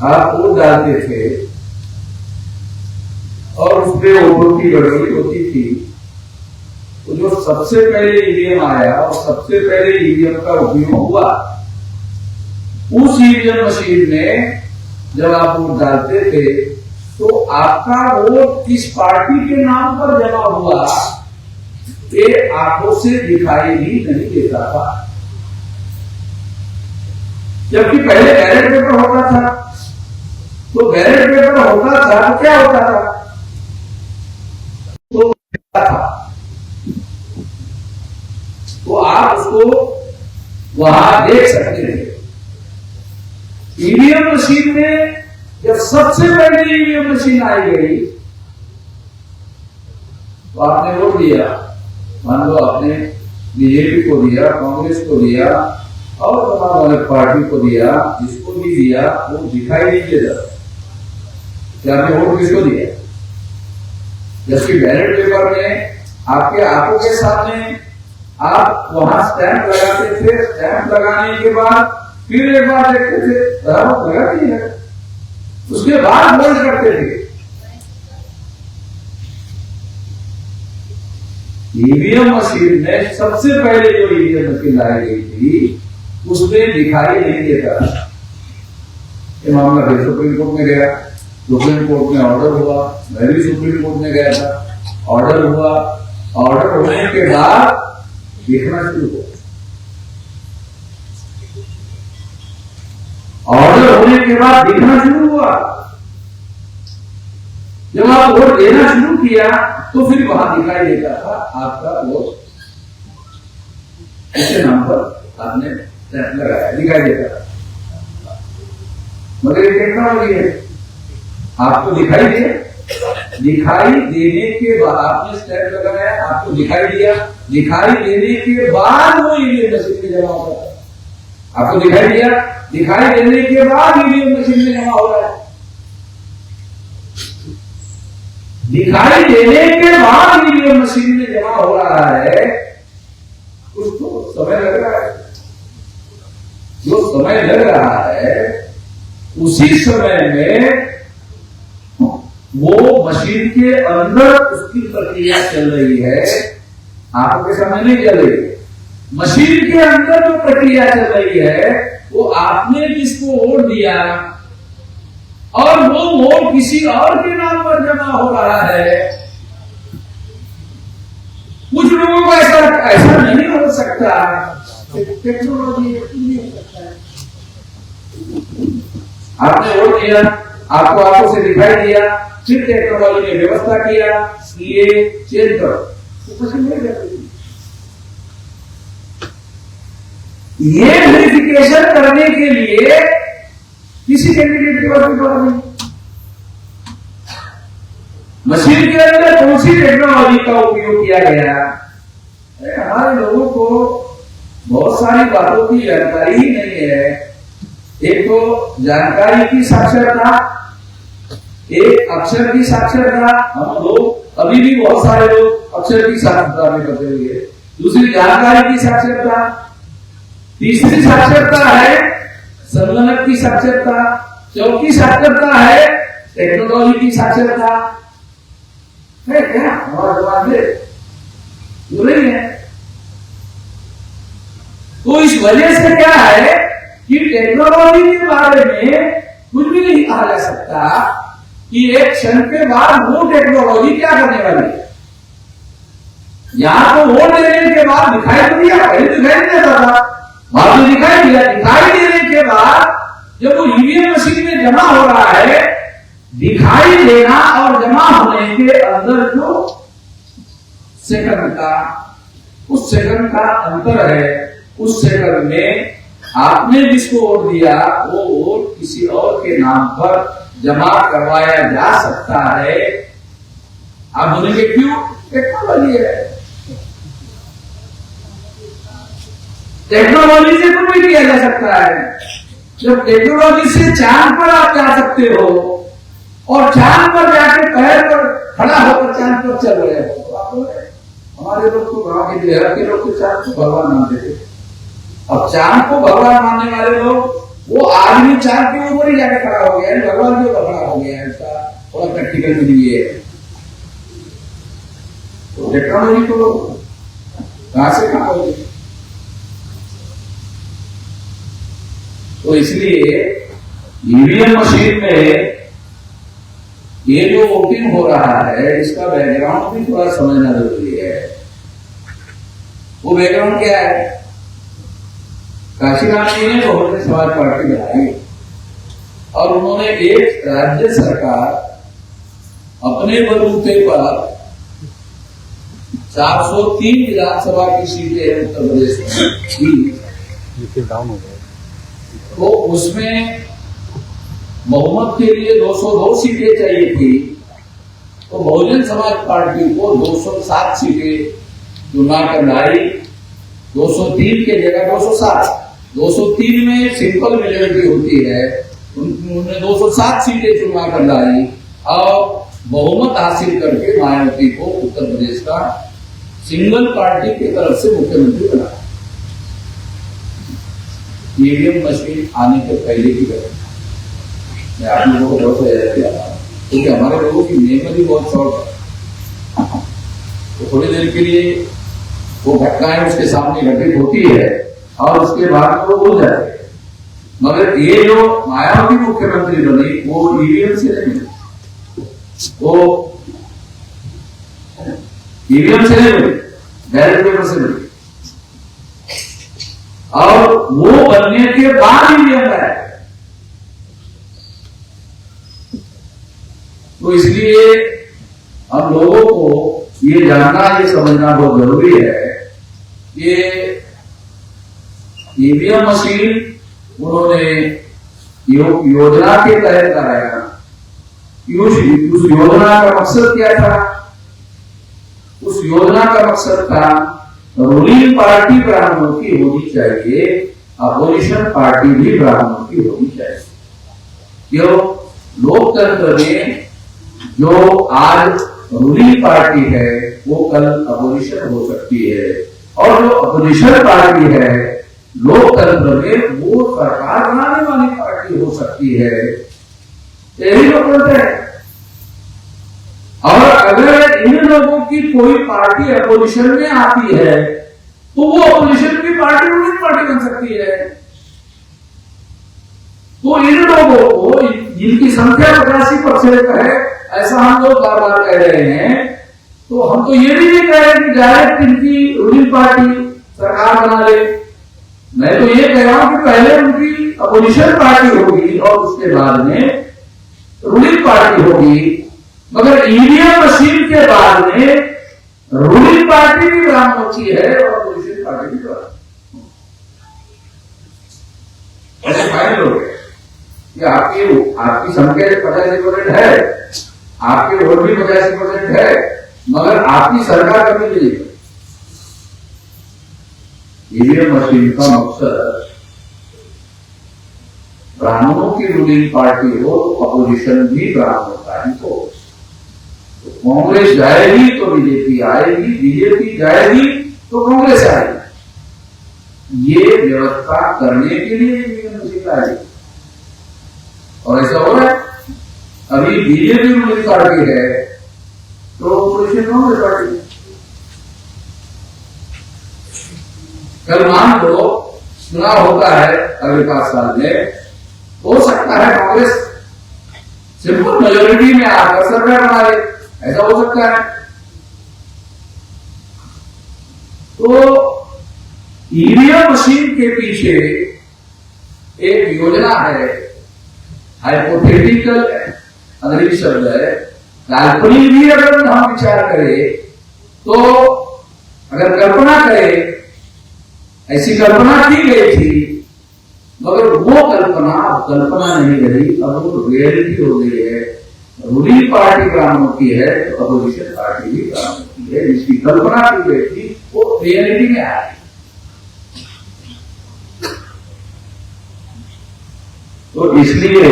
आप वोट डालते थे और उसमें वोट की गड़बड़ी होती थी, तो जो सबसे पहले ईवीएम आया और सबसे पहले ईवीएम का उपयोग हुआ, उस ईवीएम मशीन में जब आप वोट डालते थे तो आपका वोट किस पार्टी के नाम पर जमा हुआ ये आंखों से दिखाई ही नहीं देता था। जबकि पहले बैलेट पेपर होता था, तो बैलेट पेपर होता था तो क्या होता था? तो आप उसको वहां देख सकते हैं। ईवीएम मशीन में जब सबसे पहले ईवीएम मशीन आई गई तो आपने वोट दिया, मान लो आपने बीजेपी को दिया, कांग्रेस को दिया और तमाम अलग पार्टी को दिया, जिसको भी दिया वो दिखाई नहीं देता कि आपने वोट किसको दिया। जबकि बैलेट पेपर में आपके आंखों के सामने आप वहां स्टैंप लगाते थे, स्टैंप लगाने के बाद फिर एक बार देखते थे, लगाती है, उसके बाद वोट करते थे। ईवीएम मशीन में सबसे पहले जो ईवीएम मशीन लाई गई थी उसमें दिखाई नहीं देता। ये मामला फिर सुप्रीम कोर्ट में गया, सुप्रीम कोर्ट में ऑर्डर हुआ, मैं भी सुप्रीम कोर्ट में गया था, ऑर्डर हुआ, ऑर्डर होने के बाद देखना शुरू हुआ। ऑर्डर होने के बाद देखना शुरू हुआ। जब आप वोट देना शुरू किया तो फिर वहां दिखाई देता था आपका वोट इसके नाम पर आपने लगाया, दिखाई देता था। मगर ये टेक्नोलॉजी है, आपको दिखाई दे, दिखाई देने के बाद आपने स्टैंप लगाया, आपको दिखाई दिया, दिखाई देने के बाद वो ईवीएम मशीन में जमा होता है। आपको दिखाई दिया, दिखाई देने के बाद ईवीएम मशीन में जमा हो रहा है। दिखाई देने के बाद ईवीएम मशीन में जमा हो रहा है, उसको समय लग रहा है। जो समय लग रहा है उसी समय में वो मशीन के अंदर उसकी प्रक्रिया चल रही है, आपके सामने नहीं चल रही है। मशीन के अंदर जो प्रक्रिया चल रही है वो आपने जिसको वोट दिया और वो वोट किसी और के नाम पर जमा हो रहा है। कुछ लोगों को ऐसा नहीं हो सकता, टेक्नोलॉजी नहीं हो सकता है। आपने वोट दिया, आपको आंखों से दिखाई दिया, फिर टेक्नोलॉजी ने व्यवस्था किया कि ये चेंज करो, तो पसंद नहीं करती। ये वेरिफिकेशन करने के लिए किसी कैंडिडेट के पास नहीं। मशीन के अंदर कौन सी टेक्नोलॉजी का उपयोग किया गया? हमारे लोगों को बहुत सारी बातों की जानकारी ही नहीं है। एक तो जानकारी की साक्षरता, एक अक्षर की साक्षरता, हम लोग अभी भी बहुत सारे लोग अक्षर की साक्षरता में करते हुए, दूसरी जानकारी की साक्षरता, तीसरी साक्षरता है संगणक की साक्षरता, चौथी साक्षरता है टेक्नोलॉजी की साक्षरता है। क्या हमारा जवाब दे नहीं है। तो इस वजह से क्या है कि टेक्नोलॉजी के बारे में कुछ भी नहीं कहा जा सकता कि एक क्षण के बाद वो टेक्नोलॉजी क्या करने वाली है। यहां तो वोट देने के बाद दिखाई तो दिया, पहले दिखाई नहीं देता था, बाद में दिखाई दिया। दिखाई देने के बाद जब वो ईवीएम मशीन में जमा हो रहा है, दिखाई देना और जमा होने के अंदर जो सेकंड का उस सेकंड का अंतर है। उस सेकंड में आपने जिसको वोट दिया वो वोट किसी और के नाम पर जमा करवाया जा सकता है। आप बोलेंगे क्यों? टेक्नोलॉजी है, टेक्नोलॉजी से तो भी किया जा सकता है। जब टेक्नोलॉजी से चांद पर आप जा सकते हो और चांद पर जाके पैर पर खड़ा होकर चांद पर चल रहे हो, तो आप बोल रहे हमारे लोग तो गांव के बिहार के लोग तो चांद को भगवान मानते थे। अब चांद को भगवान मानने वाले लोग वो आदमी चांद के ऊपर ही जाके खड़ा हो गया है, भगवान के ऊपर खड़ा हो गया है। इसका थोड़ा प्रैक्टिकल में ये है। तो टेक्नोलॉजी को कहां से कहां होगी। तो इसलिए ईवीएम मशीन में ये जो वोटिंग हो रहा है इसका बैकग्राउंड भी थोड़ा समझना जरूरी है। वो बैकग्राउंड क्या है? काशीराम जी ने बहुजन समाज पार्टी बनाई और उन्होंने एक राज्य सरकार अपने बलबूते पर 403 विधानसभा की सीटें उत्तर प्रदेश में दी, तो उसमें बहुमत के लिए 202 सीटें चाहिए थी। तो बहुजन समाज पार्टी को 207 सीटें चुना कर लाई। 203 के जगह 207। 203 में सिंपल मेजोरिटी होती है, उन्होंने 207 सीटें चुना कर लाई और बहुमत हासिल करके मायावती को उत्तर प्रदेश का सिंगल पार्टी की तरफ से मुख्यमंत्री बनाया। ईवीएम मशीन आने के पहले की घटना मैं आप लोगों को बहुत किया था, क्योंकि हमारे लोगों की मेमोरी बहुत शॉर्ट है। तो थोड़ी देर के लिए वो घटनाएं उसके सामने घटित होती है और उसके बाद वो भूल जाते हैं। मगर ये जो मायावती मुख्यमंत्री बनी वो ईवीएम से नहीं, वो ईवीएम से नहीं बनी, बैलेट पेपर से बनी। और वो बनने के बाद ईवीएम है। तो इसलिए हम लोगों को ये जानना, ये समझना बहुत जरूरी है कि ईवीएम मशीन उन्होंने योजना के तहत कराया। उस योजना का मकसद क्या था? उस योजना का मकसद था रूलिंग पार्टी ब्राह्मणों की होनी चाहिए, अपोजिशन पार्टी भी ब्राह्मणों की होनी चाहिए। क्यों? लोकतंत्र में जो आज रूलिंग पार्टी है वो कल अपोजिशन हो सकती है, और जो अपोजिशन पार्टी है लोकतंत्र में वो सरकार बनाने वाली पार्टी हो सकती है। यही लोकतंत्र है। और अगर इन लोगों की कोई पार्टी अपोजिशन में आती है तो वो अपोजिशन की पार्टी रूलिंग पार्टी बन सकती है। तो इन लोगों को, जिनकी संख्या 85% है, ऐसा हम लोग बार बार कह रहे हैं, तो हम तो ये भी नहीं कह रहे कि डायरेक्ट इनकी रूलिंग पार्टी सरकार बना ले। मैं तो ये कह रहा हूं कि पहले उनकी अपोजिशन पार्टी होगी और उसके बाद में रूलिंग पार्टी होगी। मगर ईवीएम मशीन के बाद में रूलिंग पार्टी भी ब्राह्मणों की है और अपोजिशन पार्टी भी ब्राह्मण। ऐसे फाइनल हो गए कि आपकी संख्या 85% है, आपके वोट भी 85% है, मगर आपकी सरकार कभी नहीं है। ईवीएम मशीन का मकसद ब्राह्मणों की रूलिंग पार्टी हो, अपोजिशन भी ब्राह्मणों का ही हो। तो कांग्रेस जाएगी तो बीजेपी आएगी, बीजेपी जाएगी तो कांग्रेस आएगी। ये व्यवस्था करने के लिए ईवीएम मशीन आएगी और ऐसा हो रहा है। अभी बीजेपी रूलिंग पार्टी है तो अपोजिशन कांग्रेस पार्टी। कल मान लो चुनाव होता है अगले 5 साल में, हो सकता है कांग्रेस सिंपल मेजोरिटी में आकर सरकार बना ले, ऐसा हो सकता है। तो ईवीएम मशीन के पीछे एक योजना है, हाइपोथेटिकल अंग्रेजी शब्द है, काल्पनिक भी अगर हम विचार करें तो अगर कल्पना करें, ऐसी कल्पना की गई थी, मगर वो कल्पना नहीं रही, अब वो रियलिटी हो गई है। रूलिंग पार्टी काम होती है तो अपोजिशन पार्टी भी काम होती है। जिसकी कल्पना की गई थी वो रियलिटी में आ गई। तो इसलिए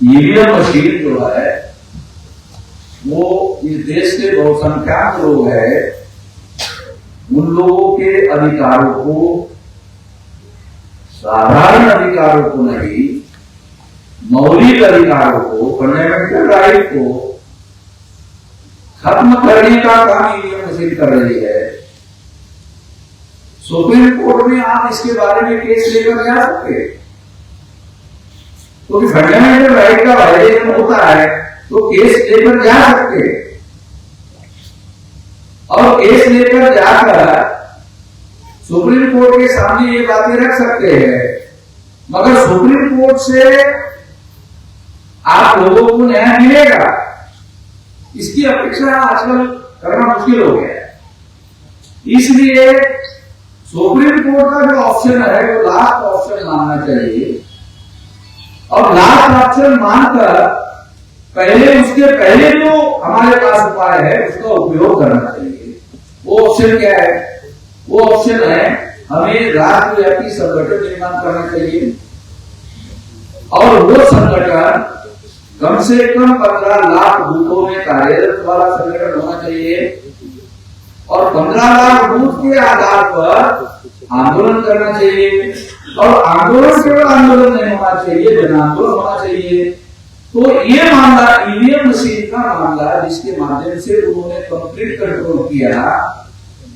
ईवीएम मशीन जो है वो इस देश के बहुसंख्यक लोग हैं, उन लोगों के अधिकारों को, साधारण अधिकारों को नहीं, मौलिक अधिकारों को, फंडामेंटल राइट को खत्म करने का काम ईवीएम मशीन कर रही है। सुप्रीम कोर्ट में आप इसके बारे में केस लेकर जा सकते हैं, क्योंकि फंडामेंटल राइट का वायलेशन होता है तो केस लेकर जा सकते हैं, और केस लेकर जाकर सुप्रीम कोर्ट के सामने ये बातें रख सकते हैं। मगर सुप्रीम कोर्ट से आप लोगों को न्याय मिलेगा, इसकी अपेक्षा आजकल करना मुश्किल हो गया है। इसलिए सुप्रीम कोर्ट का जो ऑप्शन है वो लास्ट ऑप्शन मानना चाहिए, और लास्ट ऑप्शन मानकर उसके पहले जो हमारे पास उपाय है उसका उपयोग करना चाहिए। वो ऑप्शन क्या है? वो ऑप्शन है हमें राष्ट्रव्यापी संगठन निर्माण करना चाहिए, और वो संगठन कम से कम 15 लाख बूथों में कार्यरत वाला संगठन होना चाहिए, और 15 लाख बूथ के आधार पर आंदोलन करना चाहिए। और आंदोलन केवल आंदोलन नहीं होना चाहिए, जन आंदोलन होना चाहिए। तो ये मामला ईवीएम मशीन का मामला, जिसके माध्यम से उन्होंने कंप्लीट कंट्रोल किया,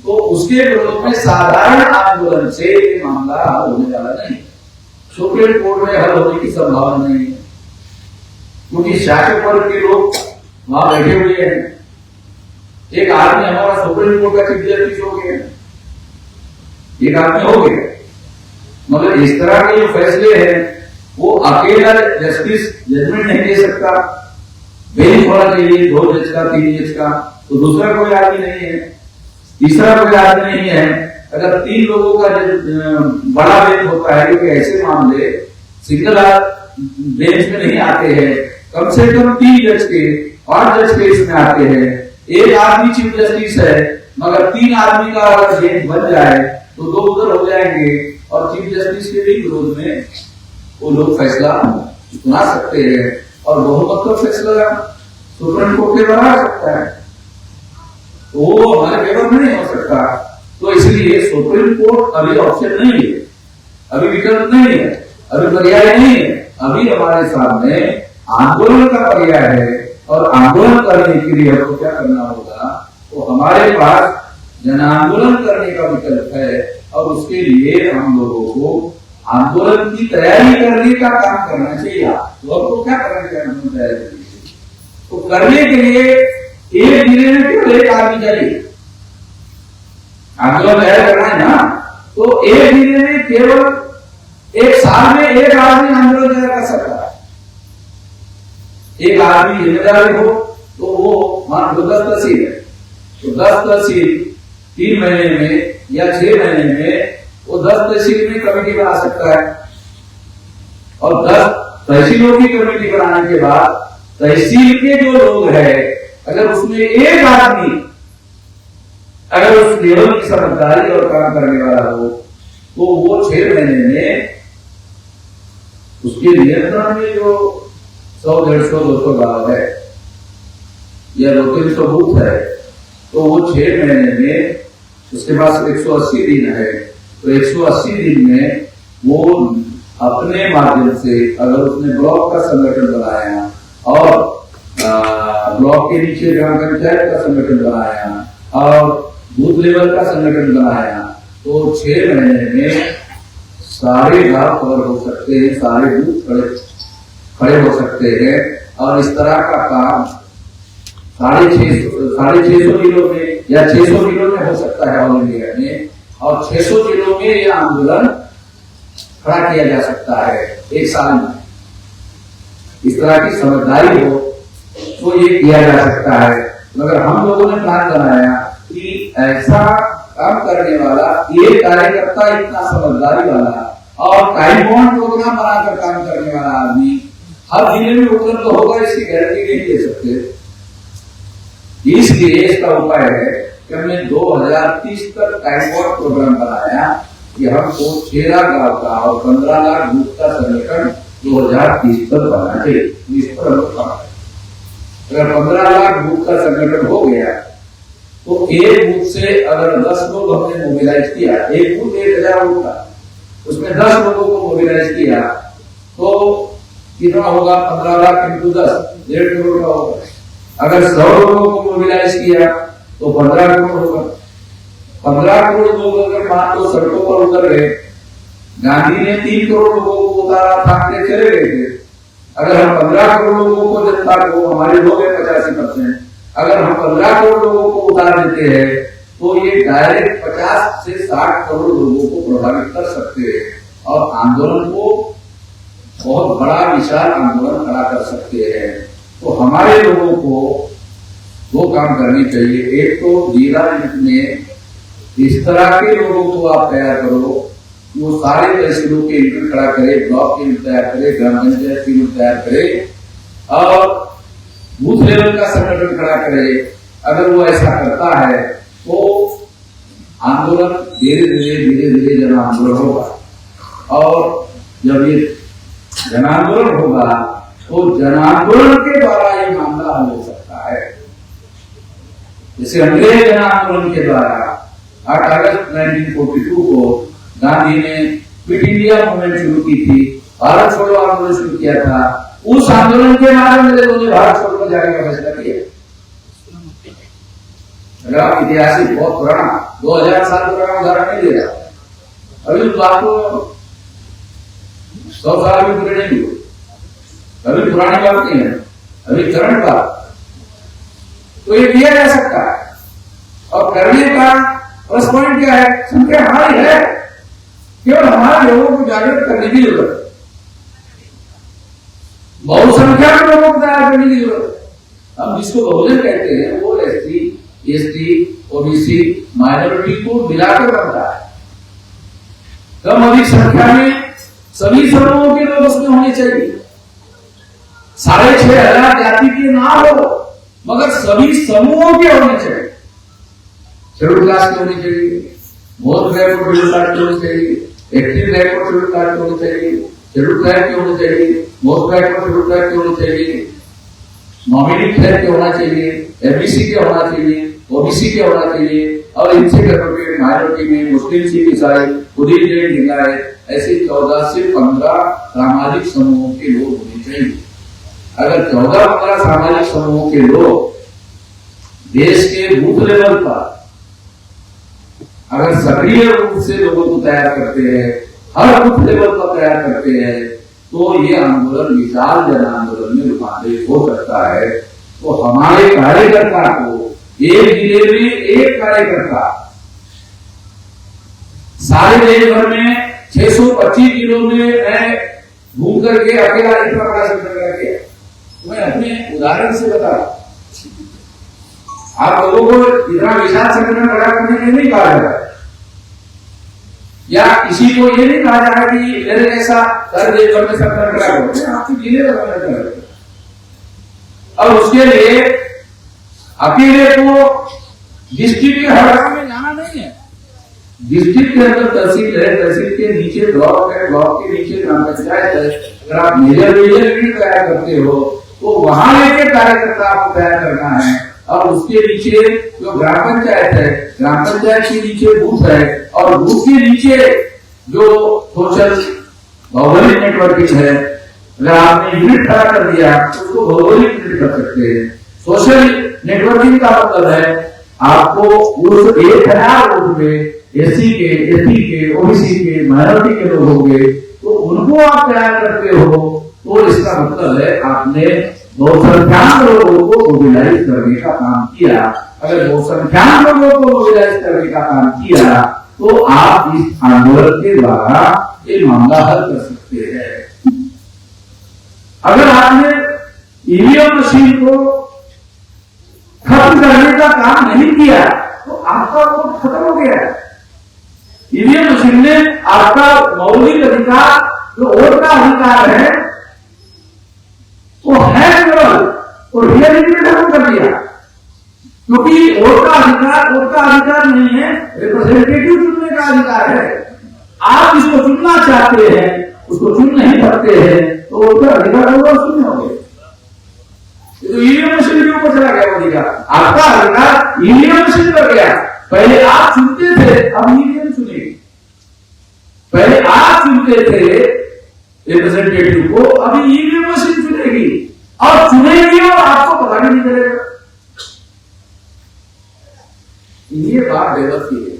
तो उसके विरोध में साधारण आंदोलन से ये मामला हल होने वाला नहीं, सुप्रीम कोर्ट में हल होने की संभावना नहीं है, क्योंकि शासक वर्ग के लोग वहां बैठे हुए हैं। एक आदमी हमारा सुप्रीम कोर्ट का चीफ जस्टिस हो गया, एक आदमी हो गया, मगर इस तरह के जो फैसले हैं वो अकेला जस्टिस जजमेंट नहीं दे सकता, बेंच होना चाहिए 2 जज का, 3 जज का, तो दूसरा कोई आदमी नहीं है, तीसरा कोई आदमी नहीं है। अगर 3 लोगों का बड़ा बेंच होता है, क्योंकि ऐसे मामले सिंगल बेंच में नहीं आते हैं, कम से कम 3 जज के, 5 जज के इसमें आते हैं। एक आदमी चीफ जस्टिस है, मगर 3 आदमी का अगर बेंच बन जाए तो 2 उधर हो जाएंगे, और चीफ जस्टिस के भी विरोध में वो लोग फैसला सुना सकते हैं, और बहुमत का फैसला सुप्रीम कोर्ट के बना सकता है, तो वो हमारे फेवर में नहीं हो सकता। तो इसलिए सुप्रीम कोर्ट अभी ऑप्शन नहीं है, अभी विकल्प नहीं है, अभी पर्याय नहीं है। अभी हमारे सामने आंदोलन का पर्याय है, और आंदोलन करने के लिए हमको क्या करना होगा? तो हमारे पास जन आंदोलन करने का विकल्प है, और उसके लिए हम लोगों को आंदोलन की तैयारी करने का काम करना चाहिए। तो आपको क्या करना चाहिए? तैयारी करनी, तो करने के लिए एक जिले में केवल एक आदमी चाहिए। आंदोलन तैयार करना है ना, तो एक जिले में केवल एक साल में एक आदमी आंदोलन तैयार कर सकता है। एक आदमी जिम्मेदारी हो तो वो मान लो 10 तहसील है, तो 10 तहसील 3 महीने में या 6 महीने में वो 10 तहसील में कमेटी बना सकता है, और 10 तहसीलों की कमेटी बनाने के बाद तहसील के जो लोग हैं, अगर उसमें एक आदमी अगर उस लेवल की समझदारी और काम करने वाला हो, तो वो 6 महीने में उसके नियंत्रण में जो 100, 150, 200 गांव है या 200-300 बूथ है, तो वो 6 महीने में उसके पास 180 दिन है, तो 180 दिन में वो अपने माध्यम से, अगर उसने ब्लॉक का संगठन बनाया और ब्लॉक के नीचे ग्राम पंचायत का संगठन बनाया और बूथ लेवल का संगठन बनाया, तो 6 महीने में सारे गांव कवर हो सकते हैं, सारे बूथ खड़े हो सकते हैं। और इस तरह का काम 650 जिलों में या 600 जिलों में हो सकता है ऑल इंडिया में, और 600 जिलों में यह आंदोलन खड़ा किया जा सकता है एक साल में। इस तरह की समझदारी हो तो ये किया जा सकता है। मगर हम लोगों ने प्लान बनाया कि ऐसा काम करने वाला ये कार्यकर्ता इतना समझदारी वाला और टाइम बॉन्ड प्रोग्राम बनाकर काम करने वाला आदमी हर जिले में उपलब्ध होगा, इसकी गारंटी नहीं दे सकते। इसलिए इसका उपाय है कि हमने 2030 तक टाइम बॉन्ड प्रोग्राम बनाया कि हमको 6 लाख गांव का और 15 लाख बूथ का संगठन 2030 तक बनाना चाहिए। इस पर हम काम करें। अगर 15 लाख बूथ का संगठन हो गया तो एक बूथ से अगर 10 लोग हमने मोबिलाइज किया, एक बूथ 1000 बूथ का, उसमें 10 लोगों को मोबिलाइज किया तो कितना होगा? 15 लाख इंटू 10, 1.5 करोड़ का होगा। अगर 100 लोगों को मोबिलाइज किया तो 15 करोड़ होगा। 15 करोड़ लोग अगर मान लो सड़कों पर उतर गए, गांधी ने 3 करोड़ लोगों को उतारा, थाकते चले गए थे। अगर हम 15 करोड़ लोगों को जनता को, हमारे लोग हैं 85%, अगर हम 15 करोड़ लोगों को उतार देते हैं तो ये डायरेक्ट 50 से 60 करोड़ लोगों को प्रभावित कर सकते हैं और आंदोलन को बहुत बड़ा विशाल आंदोलन खड़ा कर सकते हैं। तो हमारे लोगों को 2 काम करनी चाहिए। एक तो जिला में इस तरह के लोगों को आप तैयार करो, वो सारे तहसीलों के यूनिट खड़ा करे, ब्लॉक के यूनिट तैयार करे, ग्राम पंचायत के यूनिट तैयार करे और बूथ लेवल का संगठन खड़ा करे। अगर वो ऐसा करता है तो आंदोलन धीरे धीरे जन आंदोलन होगा और जब ये जन आंदोलन होगा तो जन आंदोलन के द्वारा ये मामला हल हो सकता है। जैसे अंग्रेज जन आंदोलन के द्वारा 8 अगस्त 1942 को गांधी ने क्विट इंडिया मूवमेंट शुरू की थी, भारत छोड़ो आंदोलन शुरू किया था। उस आंदोलन के माध्यम से उन्होंने भारत छोड़कर जाने का फैसला किया। अगर आप ऐतिहासिक बहुत पुराना 2000 साल पुराना उदाहरण नहीं दे रहा, अभी उस बात को 100 साल भी पूरे नहीं हुए, अभी पुरानी बात नहीं है, अभी करंट बात। तो ये किया जा सकता है और करने का प्लस पॉइंट क्या है? संख्या हमारी है, केवल हमारे लोगों को जागृत करने की जरूरत है, बहुसंख्या में लोगों को तैयार करने की जरूरत है। हम जिसको बहुजन कहते हैं वो एसटी, एसटी, ओबीसी, माइनॉरिटी को मिलाकर बनता है। कम अधिक संख्या में सभी समूहों के लोग उसमें होने चाहिए। 6500 जाति के ना हो मगर सभी समूहों के होने चाहिए। शेड्यूल कास्ट के होने चाहिए, मोस्ट बैकवर्ड शेड्यूल कास्ट के होने चाहिए, एक्टिव बैकवर्ड शेड्यूल कास्ट के होने चाहिए, शेड्यूल ट्राइब के होने चाहिए, मोस्ट बैकवर्ड शेड्यूल ट्राइब के होने चाहिए, नॉमिनी ट्राइब के होना चाहिए, एमबीसी के होना चाहिए, ओबीसी के होना चाहिए और इनसे डेवलपमेंट माइनॉरिटी में मुस्लिम, सिख, ईसाई, खुदी, जैन, लिंगायत ऐसे 14 से 15 सामाजिक समूहों के लोग होने चाहिए। अगर 14-15 सामाजिक समूहों के लोग देश के बूथ लेवल पर अगर सक्रिय रूप से लोगों को तैयार करते हैं, हर बूथ लेवल पर तैयार करते हैं तो ये आंदोलन विशाल जन आंदोलन में रूपांतरित हो सकता है। तो हमारे कार्यकर्ता को एक जिले में एक कार्यकर्ता सारे देश भर में 625 जिलों में मैं घूम करके अकेला इतना बड़ा संगठन करके मैं अपने उदाहरण से बता रहा हूं। आप लोगों को इतना विशाल संगठन खड़ा करने के लिए नहीं कहा जा रहा है या किसी को ये नहीं कहा जा रहा कि मेरे जैसा हर देश भर में संगठन खड़ा करो, आपके जिले का संगठन करो। और उसके लिए अकेले को डिस्ट्रिक्ट के हर गांव में जाना नहीं है। डिस्ट्रिक्ट के अंदर तहसील है, तहसील के नीचे ब्लॉक है, ब्लॉक के नीचे ग्राम पंचायत है। अगर आप मेजर यूनिट तैयार करते हो तो वहां लेके कार्यकर्ता आपको तैयार करना है और उसके नीचे जो ग्राम पंचायत है, ग्राम पंचायत के नीचे बूथ है और बूथ के नीचे जो सोशल भौगोलिक नेटवर्किंग है, अगर आपने यूनिट खड़ा कर दिया तो उसको भौगोलिक यूनिट कर सकते हैं। सोशल नेटवर्किंग का मतलब है आपको उस 1000 वोट में एससी के, एसटी के, ओबीसी के, माइनॉरिटी के लोग होंगे तो उनको आप तैयार करते हो तो इसका मतलब है आपने बहुसंख्याक लोगों को मोबिलाइज करने का काम किया। अगर बहुसंख्याक लोगों को मोबिलाइज करने का काम किया तो आप इस आंदोलन के द्वारा ये मामला हल कर सकते हैं। अगर आपने ईवीएम मशीन को खत्म करने का काम नहीं किया तो आपका वोट खत्म हो गया है। ईवीएम मशीन ने आपका मौलिक अधिकार, जो वोट का अधिकार है, वो है केवल, और रियलिटी में खत्म कर दिया। क्योंकि वोट का अधिकार नहीं है, रिप्रेजेंटेटिव चुनने का अधिकार है। आप जिसको चुनना चाहते हैं उसको चुन नहीं सकते हैं, तो वोट का अधिकार होगा, शून्य हो गया। तो ईवीएम मशीन के ऊपर चला गया अधिकार, आपका अधिकार ईवीएम मशीन पर गया। पहले आप चुनते थे, अब ईवीएम चुनेगी। पहले आप चुनते थे रिप्रेजेंटेटिव को, अभी ईवीएम मशीन चुनेगी, और चुनेगी और आपको पता भी नहीं चलेगा। ये बात डेवलप की है,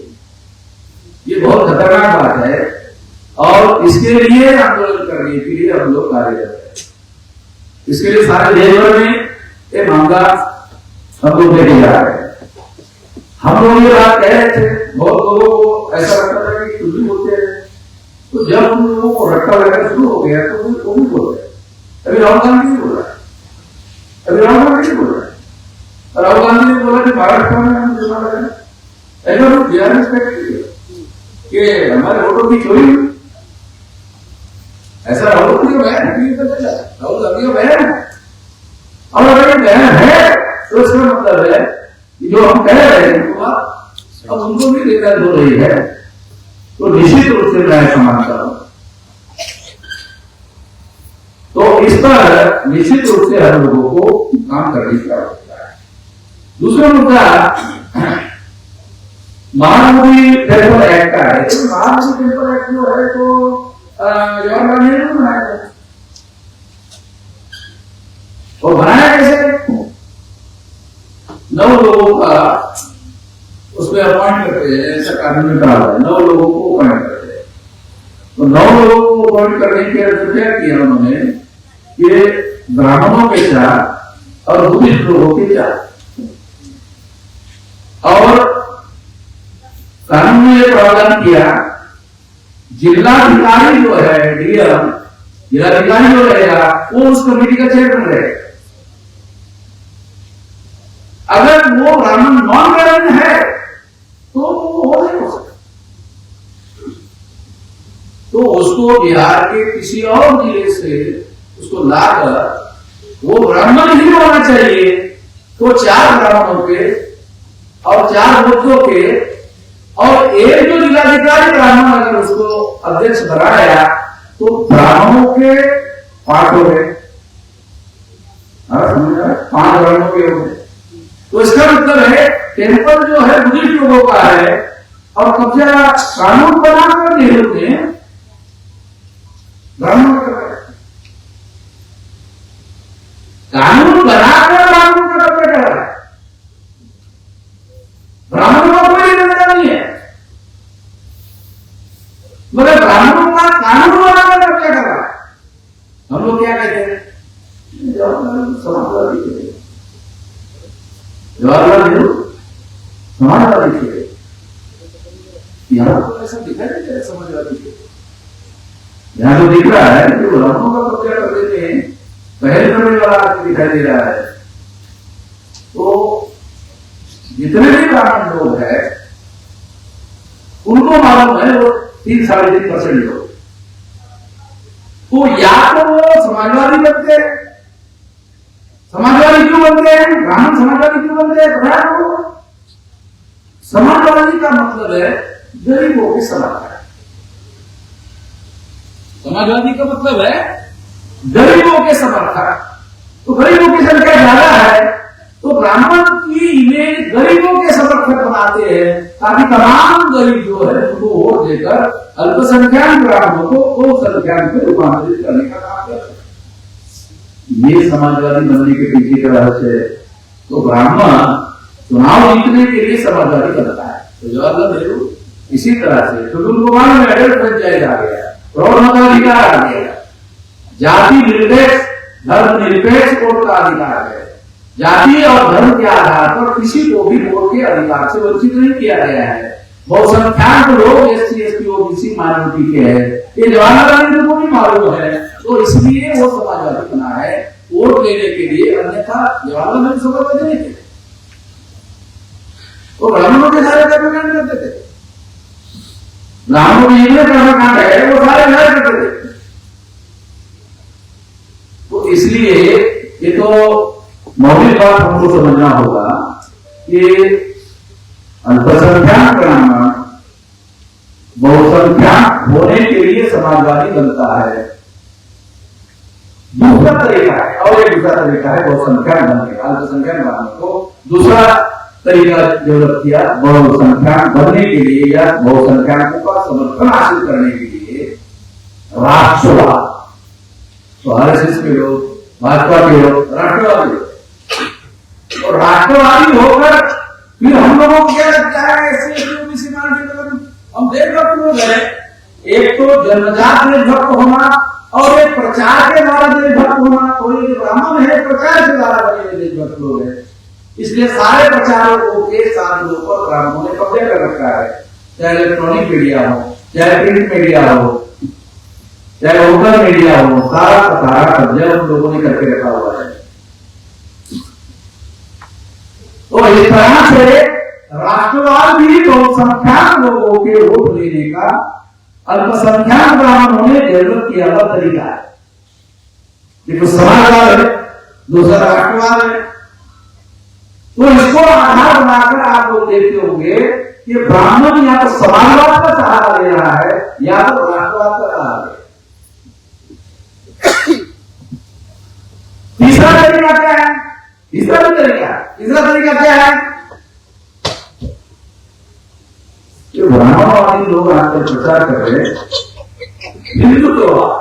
ये बहुत खतरनाक बात है, और इसके लिए आंदोलन करने के लिए हम लोग कार्यरत हैं। इसके लिए सारे देश भर में ये मामला हम लोग लेके जा रहे हैं। हम लोग ये बात कह रहे थे, बहुत लोगों को ऐसा लगता था कि कुछ भी बोलते हैं, तो जब उन लोगों को रट्टा लगाना शुरू हो गया तो वो भी बोल रहे हैं। अभी राहुल गांधी नहीं बोल रहा है, अभी राहुल गांधी नहीं बोल रहा है। राहुल गांधी ने बोला कि महाराष्ट्र में हम चुनाव लड़े, ऐसा लोग बिहार में कि हमारे वोटों की चोरी हुई। ऐसा राहुल गांधी का बयान है, राहुल गांधी का बयान है, और अगर ये बयान है तो इसका मतलब है कि जो हम कह रहे हैं अब उनको भी दिक्कत हो रही है, तो निश्चित रूप से मैं समझता हूं। तो इस पर निश्चित रूप से हर लोगों को काम करने की आवश्यकता है। दूसरा मुद्दा महानदी टेम्पल एक्ट का है। तो महानदी टेम्पल एक्ट जो है तो जवाहरलाल नेहरू ने बनाया था, और बनाया कैसे? 9 लोगों का उसमें अपॉइंट करते हैं, ऐसा कानून में कहा है, 9 लोगों को अपॉइंट करते हैं। तो 9 लोगों को अपॉइंट करने के लिए क्या किया उन्होंने कि ब्राह्मणों के 4 और बुद्धिस्ट लोगों के 4, और कानून में यह प्रावधान किया जिलाधिकारी जो है, डीएम जिलाधिकारी जो रहेगा वो उस कमेटी का चेयरमैन रहेगा। अगर वो ब्राह्मण नॉन ब्राह्मण है तो वो हो नहीं हो सकता, तो उसको बिहार के किसी और जिले से उसको लाकर वो ब्राह्मण ही होना चाहिए। तो 4 ब्राह्मणों के और 4 बुद्धों के और एक जो जिलाधिकारी ब्राह्मण अगर उसको अध्यक्ष बनाया तो ब्राह्मणों के 5 हो गए, 5 ब्राह्मणों के हो गए। तो इसका मतलब है टेम्पल जो है बुद्धिस्ट लोगों का है, और कब्जा कानून बनाकर नेहरू ने ब्राह्मण का कानून बनाकर ब्राह्मण का कब्जा करा है। ब्राह्मणों का कोई लेना नहीं है, मगर ब्राह्मणों का कानून बनाकर कब्जा करा है। हम लोग क्या कहते हैं? समाजवादी, जवाहरलाल नेहरू समाजवादी थे। यहां तो ऐसा दिखाई देता है समाजवादी थे, यहां तो दिख रहा है कि ब्राह्मणों का कब्जा कर देते हैं, पहल करने वाला दिखाई दे रहा है। तो जितने भी ब्राह्मण लोग हैं उनको मालूम है वो 3-3.5% लोग, तो या तो वो समाजवादी बनते हैं। समाजवादी क्यों बनते हैं? ब्राह्मण समाजवादी क्यों बनते हैं? समाजवादी का मतलब है गरीबों के समर्थक। समाजवादी का मतलब है गरीबों के समर्थक। तो गरीबों की संख्या ज्यादा है, तो ब्राह्मण की इमेज गरीबों के समर्थक बनाते हैं, ताकि तमाम गरीब जो है उनको वोट देकर अल्पसंख्यक ब्राह्मणों को बहुसंख्यक में रूपांतरित करने का काम करते हैं। ये समाजवादी बनने के पीछे का रहस्य है। तो ब्राह्मण चुनाव जीतने के लिए समाजवादी बनता है। तो जवाहरलाल नेहरू इसी तरह से शेड्यूल को में एडल्ट पंचायत आ गया, प्रौढ़ मताधिकार आ गया, जाति निरपेक्ष धर्म निरपेक्ष वोट का अधिकार है। जाति और धर्म के आधार पर किसी को भी वोट के अधिकार से वंचित नहीं किया गया है। बहुसंख्यक लोग SC ST OBC माइनॉरिटी के हैं, ये जवाहरलाल नेहरू को भी मालूम है, तो इसलिए वो समाजवादी बना है वोट लेने के लिए, अन्यथा जवाहरलाल नेहरू समाजवादी नहीं थे। तो ब्राह्मणों के सारे कर्मकांड करते थे। ब्राह्मणों में जितने कर्मकांड है वो सारे नर करते थे। तो इसलिए ये तो मौलिक बात हमको समझना होगा कि अल्पसंख्याक ब्राह्मण बहुसंख्याक होने के लिए समाजवादी बनता है। दूसरा तरीका है, और एक दूसरा तरीका है बहुसंख्याक बनने का। अल्पसंख्याक ब्राह्मण को दूसरा तरीका डेवलप किया बहुसंख्याक बनने के लिए या बहुसंख्याकों का समर्थन हासिल करने के लिए राष्ट्रवाद। तो आरएसएस के लोग, भाजपा के लोग राष्ट्रवादी लोग, और राष्ट्रवादी होकर फिर हम लोगों को क्या लगता है ऐसे हम देशभक्त लोग हैं। एक तो जन्मजात देशभक्त होना और एक प्रचार के द्वारा देशभक्त होना। कोई ब्राह्मण है प्रचार के द्वारा बने हुए देशभक्त लोग हैं। इसलिए सारे प्रचारकों के साथ लोग ब्राह्मणों ने कब्जा कर रखा है, चाहे इलेक्ट्रॉनिक मीडिया हो, चाहे प्रिंट मीडिया हो, चाहे लोकल मीडिया हो, सारा का सारा कब्जा उन लोगों ने करके रखा हुआ है। तो इस तरह से राष्ट्रवाद भी बहुसंख्याक लोगों के वोट लेने का अल्पसंख्याक ब्राह्मणों ने डेवलप किया हुआ तरीका है। देखो समाजवाद है, दूसरा राष्ट्रवाद है। तो इसको आधार बनाकर आप लोग देखते होंगे कि ब्राह्मण या तो समाजवाद का सहारा ले रहा है या तो राष्ट्रवाद का सहारा ले रहा है। तीसरा तरीका क्या है? तीसरा तरीका क्या है कि ब्राह्मणवादी लोग आजकल प्रचार कर रहे हैं हिंदुत्ववाद।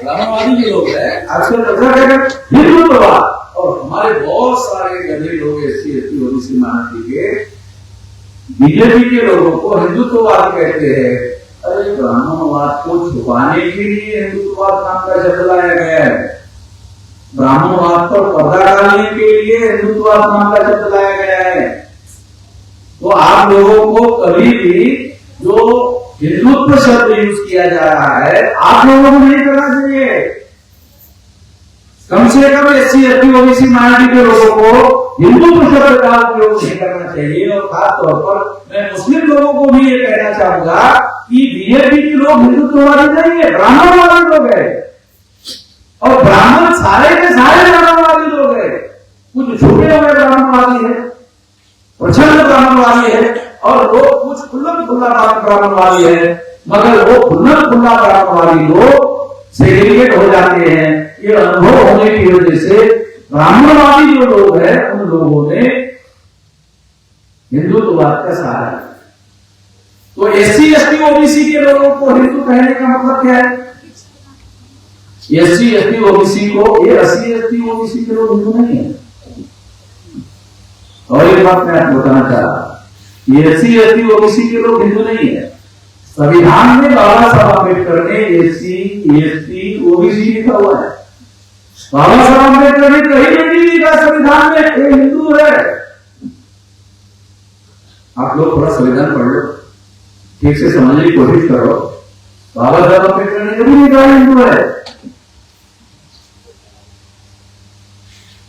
ब्राह्मणवादी जो लोग हैं आजकल प्रचार कर रहे हैं हिंदुत्ववाद। और हमारे बहुत सारे गधे लोग एससी एसटी ओबीसी माइनॉरिटी के बीजेपी के लोगों को हिंदुत्ववाद कहते हैं। अरे ब्राह्मणवाद को छुपाने के लिए हिंदुत्ववाद नाम का शब्द लाया गया है। ब्राह्मणवाद पर पर्दा डालने के लिए हिंदुत्ववाद नाम का शब्द लाया गया है। तो आप लोगों को कभी भी जो हिंदुत्व शब्द यूज किया जा रहा है आप लोगों को नहीं करना चाहिए। कम से कम एससी एसटी ओबीसी माइनॉरिटी के लोगों को हिंदुत्व शब्द का उपयोग नहीं करना चाहिए। और खासतौर पर मैं मुस्लिम लोगों को भी ये कहना चाहूंगा कि बीजेपी के लोग हिंदुत्ववादी नहीं है, ब्राह्मणवादी लोग है। और ब्राह्मण सारे के सारे ब्राह्मणवादी लोग है। कुछ छुपे हुए ब्राह्मणवादी है, प्रचंड ब्राह्मणवादी है, और लोग कुछ खुल्लम खुल्ला ब्राह्मणवादी है। मगर वो खुल्लम खुल्ला ब्राह्मणवादी लोग सेग्रीगेट हो जाते हैं। ये अनुभव होने की वजह से ब्राह्मणवादी जो लोग हैं उन लोगों ने हिंदुत्ववाद का सहारा लिया। तो एससी एसटी ओबीसी के लोगों को हिंदू कहने का मतलब क्या है? एससी एसटी ओबीसी को, ये एससी एसटी ओबीसी के लोग हिंदू नहीं है। और एक बात मैं आपको बताना चाह रहा, ये एससी एसटी ओबीसी के लोग हिंदू नहीं है। संविधान में बाबा साहब अम्बेडकर ने एससी एसटी ओबीसी लिखा हुआ है। बाबा साहब अम्बेडकर ने कहीं नहीं लिखा संविधान में ये हिंदू है। आप लोग थोड़ा संविधान पढ़ लो, ठीक से समझने की कोशिश करो। बाबा साहब अम्बेडकर ने कभी लिखा हिंदू है।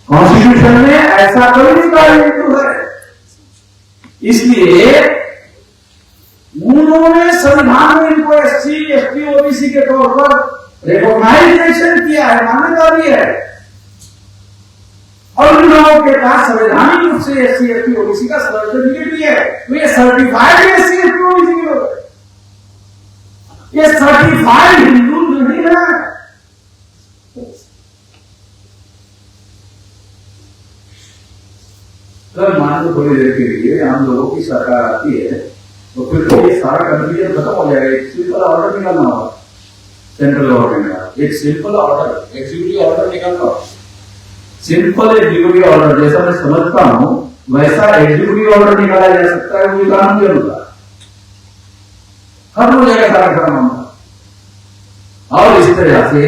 कॉन्स्टिट्यूशन में ऐसा कोई लिखा हिंदू है। इसलिए उन्होंने संविधान में इनको एससी एसटी ओबीसी के तौर पर रिकॉग्नाइजेशन किया है, मान्यता दी है। और उन लोगों के पास संवैधानिक रूप से एससी एसटी ओबीसी का सर्टिफिकेट भी है। तो ये सर्टिफाइड एससी एसटी ओबीसी के लोग, ये सर्टिफाइड हिंदू नहीं है। अगर मान लो थोड़ी देर के लिए हम लोगों की सरकार आती है तो फिर तो ये सारा कंफ्यूजन खत्म हो जाएगा। एक सिंपल ऑर्डर निकालना होगा सेंट्रल गवर्नमेंट का, एक सिंपल ऑर्डर एग्जीक्यूटिव ऑर्डर निकालना होगा। सिंपल एग्जीक्यूटिव ऑर्डर जैसा मैं समझता हूं वैसा एग्जीक्यूटिव ऑर्डर निकाला जा सकता है, वो कानून के अनुसार खत्म हो जाएगा सारा का मामला। और इस तरह से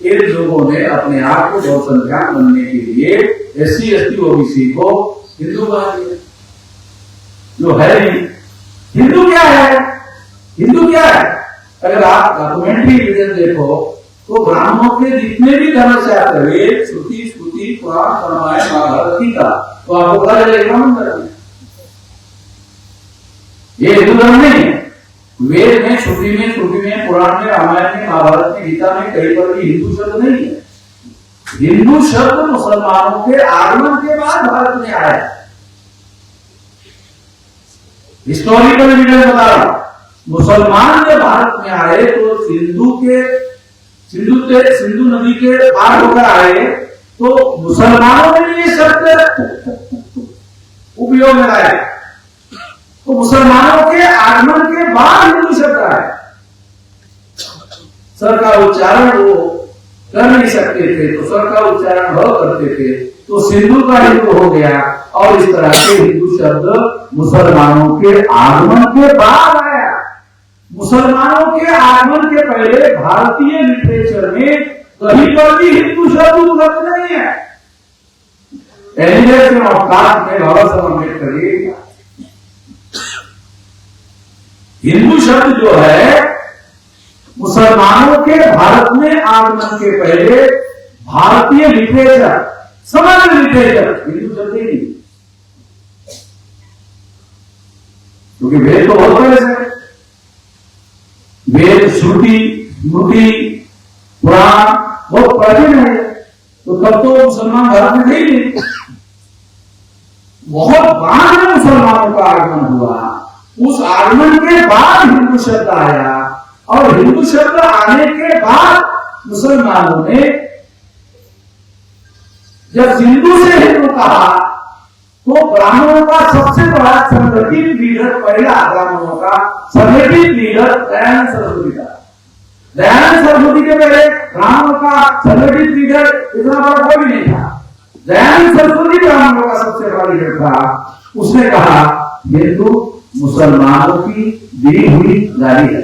इन लोगों ने अपने आप को बहुसंख्याक बनने के लिए एससी एसटी ओबीसी को हिंदू बना दिया, जो है नहीं। हिंदू क्या है? हिंदू क्या है? अगर आप डॉक्यूमेंट्री एविडेंस देखो तो ब्राह्मणों के जितने भी धर्मशास्त्र वेद, श्रुति, स्मृति, पुराण, रामायण, महाभारत, गीता, तो आपको पता चलेगा धर्म ये हिंदू धर्म नहीं है। वेद में, श्रुति में, पुराण में, रामायण में, महाभारत में, गीता में कहीं पर भी हिंदू शब्द नहीं है। हिंदू शब्द मुसलमानों के आगमन के बाद भारत में आया। हिस्टोरिकल एविडेंस बता रहा हूं, मुसलमान जब भारत में आए तो सिंधु नदी के पार होकर आए, तो मुसलमानों ने ये शब्द उपयोग में लाया। तो मुसलमानों के आगमन के बाद हिंदू शब्द आया। सर का उच्चारण वो कर नहीं सकते थे, तो सर का उच्चारण ह करते थे, तो सिंधु का हिंदू हो गया। और इस तरह के हिंदू शब्द मुसलमानों के आगमन के बाद आया। मुसलमानों के आगमन के पहले भारतीय लिटरेचर में कहीं पर भी हिंदू शब्द उपलब्ध नहीं है। एलियस में अवकाश में बाबा साहब अम्बेडकर हिंदू शब्द जो है मुसलमानों के भारत में आगमन के पहले भारतीय लिटरेचर, समग्र लिटरेचर, हिंदू शब्द ही नहीं, क्योंकि वेद तो बहुत बड़े से वेद, श्रुति, स्मृति, पुराण बहुत प्राचीन है। तो तब तो मुसलमान भारत में थे ही नहीं। बहुत बाद में मुसलमानों का आगमन हुआ। उस आगमन के बाद हिंदू शब्द आया, और हिंदू शब्द आने के बाद मुसलमानों ने जब सिंधु से हिंदू कहा, तो ब्राह्मणों का सबसे बड़ा संगठित लीडर, पहला ब्राह्मणों का संगठित लीडर दयानंद सरस्वती था। दयानंद सरस्वती के पहले ब्राह्मणों का संगठित लीडर इतना बड़ा कोई नहीं था। दयानंद सरस्वती ब्राह्मणों का सबसे बड़ा लीडर था। उसने कहा हिंदू मुसलमानों की दी हुई गाड़ी है,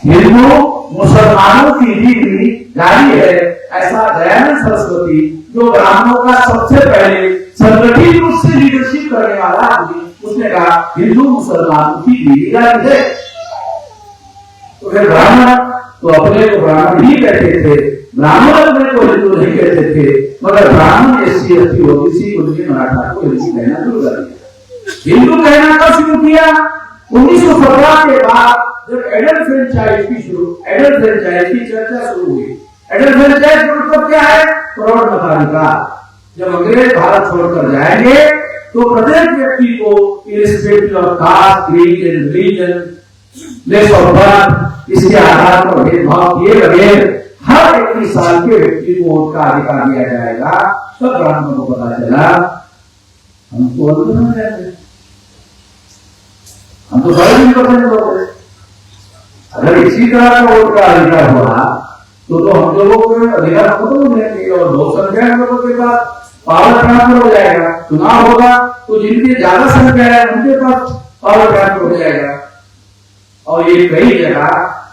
हिंदू मुसलमानों की दी हुई गाड़ी है। ऐसा दयानंद सरस्वती, जो ब्राह्मणों का सबसे पहले संगठित रूप से लीडरशिप करने वाला आदमी, उसने कहा हिंदू मुसलमानों की दी हुई गाड़ी है। तो फिर ब्राह्मण तो अपने को ब्राह्मण ही कहते थे, ब्राह्मण अपने को हिंदू नहीं कहते थे, मगर ब्राह्मण एससी एसटी ओबीसी कुछ मराठा को हिंदू कहना शुरू कर दिया। हिंदू कहना कब शुरू किया? 1917 के बाद जब एडल्ट फ्रेंचाइज की चर्चा शुरू हुई। एडल्ट फ्रेंचाइज का मतलब क्या है? करोड़ मताधिकार। जब अंग्रेज भारत छोड़कर जाएंगे तो प्रत्येक व्यक्ति को irrespective of caste, creed and religion, place of birth, इसके आधार पर भेदभाव किए बगैर हर 21 साल के व्यक्ति को वोट का अधिकार दिया जाएगा। तब ब्राह्मणों को पता चला हमको हम तो 2.5% लोग हैं। अगर इसी तरह का वोट का अधिकार हुआ तो हम लोगों को अधिकार खत्म हो जाएंगे और बहुसंख्यक लोगों के पास पावर ट्रांसफर हो जाएगा। चुनाव होगा तो जिनकी ज्यादा संख्या है उनके पास पावर ट्रांसफर हो जाएगा। और ये कई जगह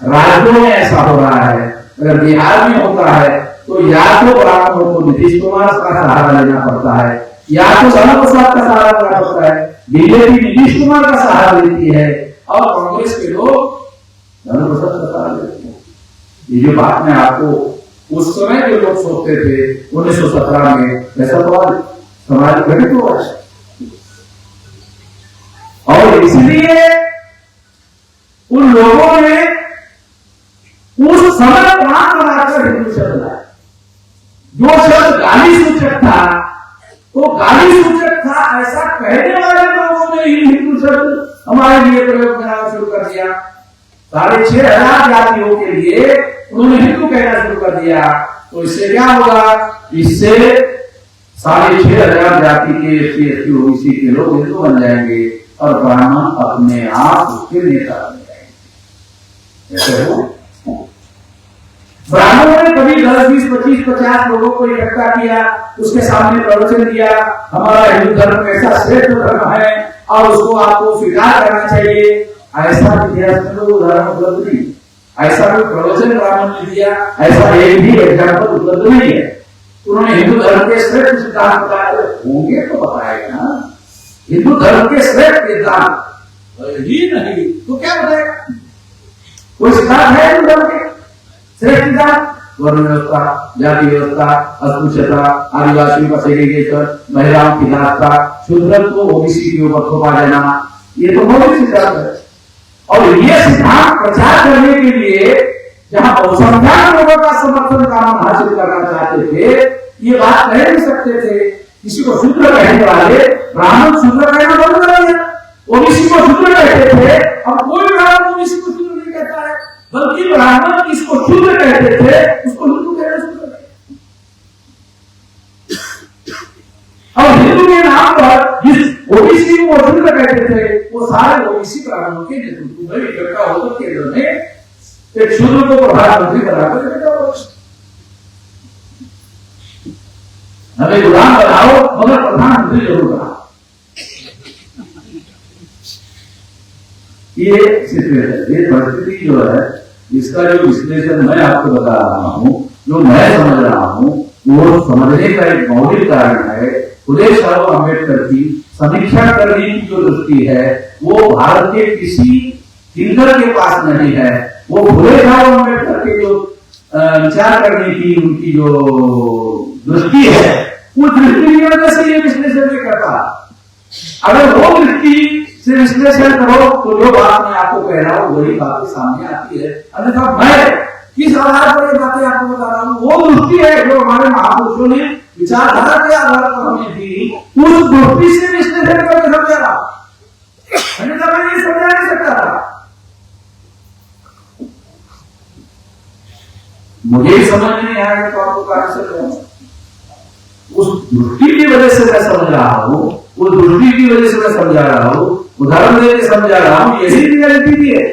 राज्यों में ऐसा हो रहा है। अगर बिहार में होता है तो या तो ब्राह्मणों को नीतीश कुमार का सहारा लेना पड़ता है, या तो लालू प्रसाद का सहारा लेना पड़ता है। बीजेपी नीतीश कुमार का सहारा लेती है और कांग्रेस के लोग लालू प्रसाद का सहारा लेते हैं। ये जो बात मैं आपको उस समय जो लोग सोचते थे 1917 में, ऐसा तो आज समाज घटित हुआ है। और इसलिए उन लोगों ने उस समय प्राण बनाकर हिंदू शब्द लाया। जो शब्द गाली सूचक था तो गाली सूचक था ऐसा कहने वाले लोगों ने ही हिंदू शब्द हमारे लिए प्रयोग करना शुरू कर दिया। 6,500 जातियों के लिए उन्होंने हिंदू कहना शुरू कर दिया। तो इससे क्या होगा? इससे 6,500 जाति के एससी एसटी ओबीसी के लोग हिंदू बन जाएंगे और ब्राह्मण अपने आप उसके नेता बन जाएंगे। ऐसे हो ब्राह्मणों ने कभी 10, 20, 25, 50 लोगों को इकट्ठा किया, उसके सामने प्रवचन दिया, हमारा हिंदू धर्म ऐसा श्रेष्ठ धर्म है और उसको आपको स्वीकार करना चाहिए। ऐसा इतिहास में तो उदाहरण उपलब्ध नहीं, ऐसा कोई प्रवचन ब्राह्मण ने दिया, ऐसा एक भी एग्जाम्पल उपलब्ध नहीं है। उन्होंने हिंदू धर्म के श्रेष्ठ सिद्धांत बताए होंगे तो बताएगा ना, हिंदू धर्म के श्रेष्ठ सिद्धांत ही नहीं तो क्या बताएगा? कोई सिद्धांत है इन धर्म के श्रेष्ठ सिद्धांत? वर्ण व्यवस्था, जाति व्यवस्था, अस्पृश्यता, आदिवासियों का सेग्रीगेशन, महिलाओं की नाश्ता, शूद्र को ओबीसी के ऊपर थोपा जाना, ये तो मौलिक सिद्धांत है। और ये सिद्धांत प्रचार करने के लिए जहां बहुसंख्यक लोगों का समर्थन का हम हासिल करना चाहते थे, ये बात कह नहीं सकते थे। किसी को शूद्र कहने वाले ब्राह्मण शूद्र कहना बंद कर दिया, ओबीसी को शूद्र कहते थे, अब कोई ब्राह्मण ओबीसी को शूद्र नहीं कहता है, बल्कि ब्राह्मण किसको शूद्र कहते थे उसको हिंदू कहना शुरू कर दिया। और हिंदू के नाम पर जिस ओबीसी को शूद्र कहते थे वो सारे ओबीसी ब्राह्मणों के नेतृत्व में इकट्ठा होकर केंद्र में एक शूद्र को प्रधानमंत्री बनाकर रखा। हमें गुलाम बनाओ मगर प्रधानमंत्री जरूर बनाओ। ये सिचुएशन, ये परिस्थिति जो है, इसका जो विश्लेषण मैं आपको बता रहा हूं, जो मैं समझ रहा हूं, वो समझने का एक मौलिक कारण है फुले साहब अम्बेडकर की समीक्षा करने की जो दृष्टि है वो भारत के किसी थिंकर के पास नहीं है। वो फुले साहब अम्बेडकर के जो विचार करने की उनकी जो दृष्टि है, वो दृष्टि की वजह से ये विश्लेषण नहीं करता। अगर वो दृष्टि से विश्लेषण करो तो जो बात मैं आपको कह रहा हूं वही बातें सामने आती है। अन्यथा मैं किस आधार पर ये बातें आपको बता रहा हूं, वो दृष्टि है जो हमारे महापुरुषों ने विचारधारा के आधार पर हमें दी, उस दृष्टि से विश्लेषण करके समझा रहा, अन्यथा मैं ये समझा नहीं सकता था। मुझे समझ नहीं आएगा तो आपको कहां से कहूं? उस दृष्टि की वजह से मैं समझ रहा हूं, उस दृष्टि की वजह से मैं समझा रहा हूं, उदाहरण देकर समझा रहा हूं, यही रियलिटी भी है।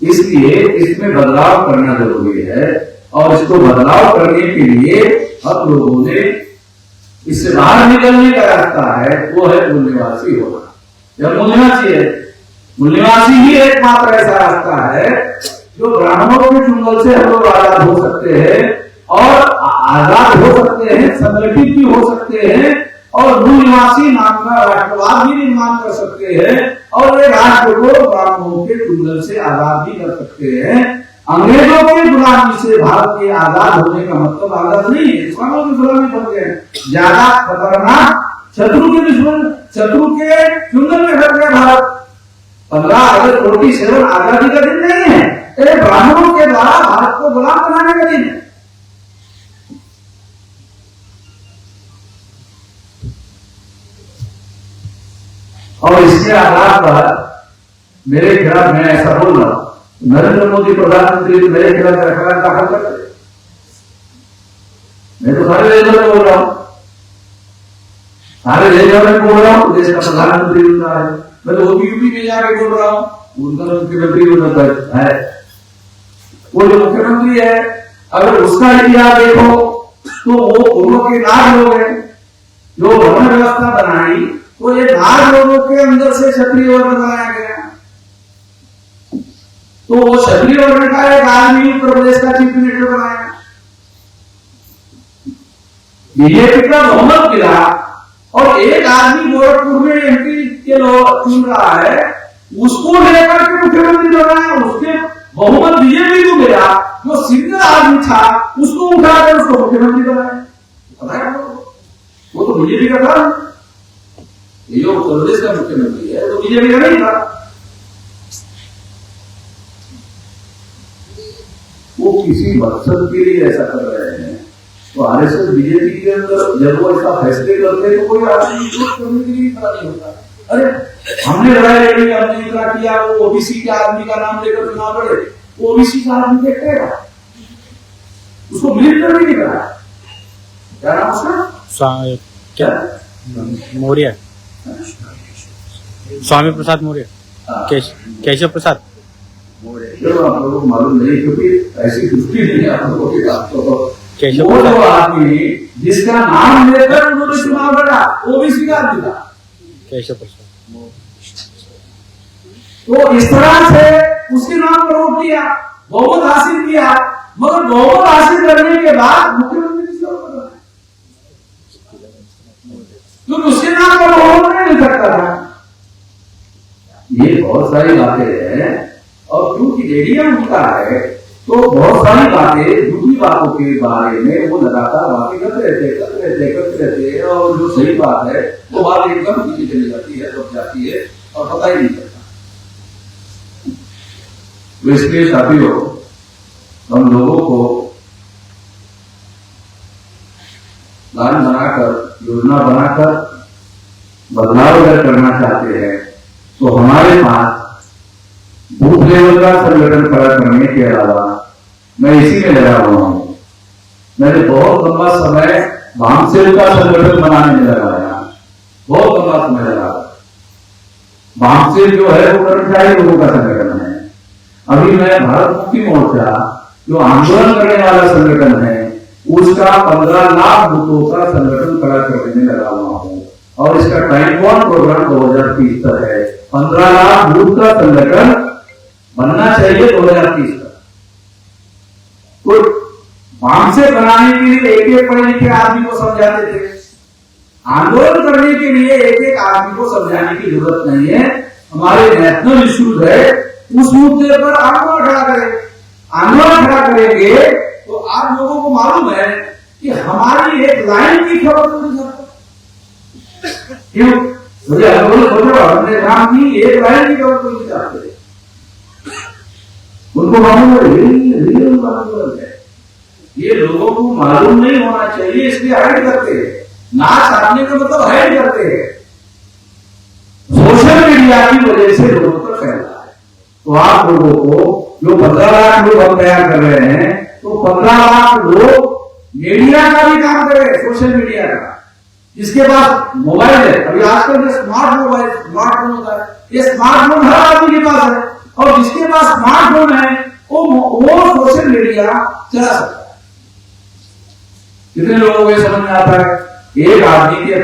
इसलिए इसमें बदलाव करना जरूरी है और इसको बदलाव करने के लिए हम लोगों ने इससे बाहर निकलने का रास्ता है, वो है मूल्यवासी होना। जब मूल्यवासी है, मूल्यवासी ही एकमात्र ऐसा रास्ता है जो ब्राह्मणों के चुंगल से हम लोग आजाद हो सकते हैं और आजाद हो सकते हैं, संगठित भी हो सकते हैं और मूलनिवासी नाम का राष्ट्रवाद भी निर्माण कर सकते हैं और ये राष्ट्र को ब्राह्मणों के चुंगल से आजाद भी कर सकते हैं। अंग्रेजों की गुलामी से भारत के आजाद होने का मतलब आजाद नहीं है, दुश्मनों की गुलामी बन गए। ज्यादा खतरनाक शत्रु के दुश्मन, शत्रु के चुंगल में फंस गया भारत। 15 अगस्त 47 आजादी का दिन नहीं है, ये ब्राह्मणों के द्वारा भारत को गुलाम बनाने का दिन है। और इसके आधार पर मेरे खिलाफ मैं ऐसा बोल रहा हूं, नरेंद्र मोदी प्रधानमंत्री तो मेरे खिलाफ एफआईआर दाखिल करते, मैं तो सारे देशों में बोल रहा हूं, सारे देशों में बोल रहा हूं, देश का प्रधानमंत्री उनका है। मैं तो यूपी में जाके बोल रहा हूं, उनका मुख्यमंत्री उनका है। वो जो मुख्यमंत्री है, अगर उसका इतिहास देखो तो वो पूर्व के नाग लोग हैं जो वर्ण व्यवस्था बनाई, तो ये नाग लोगों के अंदर से क्षत्रिय वर्ण बनाया गया। तो वो क्षत्रिय वर्ण का एक आदमी उत्तर प्रदेश का चीफ मिनिस्टर बनाया, बीजेपी का बहुमत मिला और एक आदमी गोरखपुर में एमपी के लोग चुन रहा है, उसको लेकर के मुख्यमंत्री बनाया। उसके बहुमत बीजेपी को मिला, जो सिंगल आदमी था उसको उठाकर उसको मुख्यमंत्री बनाया। वो तो बीजेपी का था, ये जो उत्तर प्रदेश का मुख्यमंत्री है तो बीजेपी का नहीं था। वो किसी मकसद के लिए ऐसा कर रहे हैं, तो आरएसएस बीजेपी के अंदर जब वो ऐसा फैसले करते हैं तो कोई आदमी करने के लिए खड़ा नहीं होता। अरे हमने लड़ाई लड़ी, हमने इतना किया, वो ओबीसी के आदमी का नाम लेकर चुनाव लड़े, वो ओबीसी का आदमी देखेगा, उसको मिलिट्री नहीं करा। क्या नाम उसका? क्या मौर्य, स्वामी प्रसाद मौर्य, केशव प्रसाद लोग मालूम नहीं, क्योंकि ऐसी दृष्टि नहीं है आप लोगों के साथ। केशव वो जो आदमी जिसका नाम लेकर उन्होंने चुनाव लड़ा, ओबीसी का आदमी था, केशव प्रसाद। तो इस तरह से उसके नाम पर वोट दिया, बहुमत हासिल किया, मगर बहुमत हासिल करने के बाद मुख्यमंत्री किसी और को बनाया, क्योंकि उसके नाम पर बहुमत नहीं मिल सकता था। ये बहुत सारी बातें हैं और मजदूर की रेडियम उठता है तो बहुत सारी बातें, झूठी बातों के बारे में वो लगातार बातें करते रहते हैं और जो सही बात है वो बात एकदम पीछे चली जाती है, रुक जाती है और पता ही नहीं चलता। तो इसलिए साथियों, हम लोगों को प्लान बनाकर, योजना बनाकर बदलाव अगर करना चाहते हैं तो हमारे पास बूथ लेवल का संगठन खड़ा करने के अलावा मैं इसी में लगा हुआ हूं। मैंने बहुत लंबा समय भामसेल का संगठन बनाने में लगाया, बहुत लंबा समय लगा। भामसेल जो है वो कर्मचारी लोगों का संगठन है। अभी मैं भारत मुक्ति मोर्चा जो आंदोलन करने वाला संगठन है उसका 15 लाख बूथों का संगठन खड़ा करने में लगा हुआ हूं और इसका टाइम बॉन्ड प्रोग्राम 2030 तक है। 15 लाख बूथ का संगठन बनना चाहिए 2030 तक। तो भामसेल बनाने के लिए एक एक पढ़े लिखे आदमी को समझाते थे, आंदोलन करने के लिए एक एक आदमी को समझाने की जरूरत नहीं है। हमारे नेशनल इश्यूज है उस मुद्दे पर आंदोलन खड़ा करें, आंदोलन खड़ा करेंगे तो आप लोगों को मालूम है कि हमारी एक लाइन की खबर नहीं जाती। क्यों? मुझे हमने काम की एक लाइन की खबर नहीं जाते, उनको मालूम है ये लोगों को मालूम नहीं होना चाहिए, इसलिए हाइड करते हैं। ना चाहने का मतलब हाइड करते हैं। सोशल मीडिया की वजह से लोगों तक फैला है। तो आप लोगों को जो 15 लाख लोग हम तैयार कर रहे हैं तो 15 लाख लोग मीडिया का भी काम करें, सोशल मीडिया का। जिसके पास मोबाइल है, अभी आजकल जो स्मार्टफोन होता है, ये स्मार्टफोन हर आदमी के पास है और जिसके पास स्मार्टफोन है वो सोशल मीडिया चला सकता है। कितने लोगों को समझ में आता है? एक आदमी के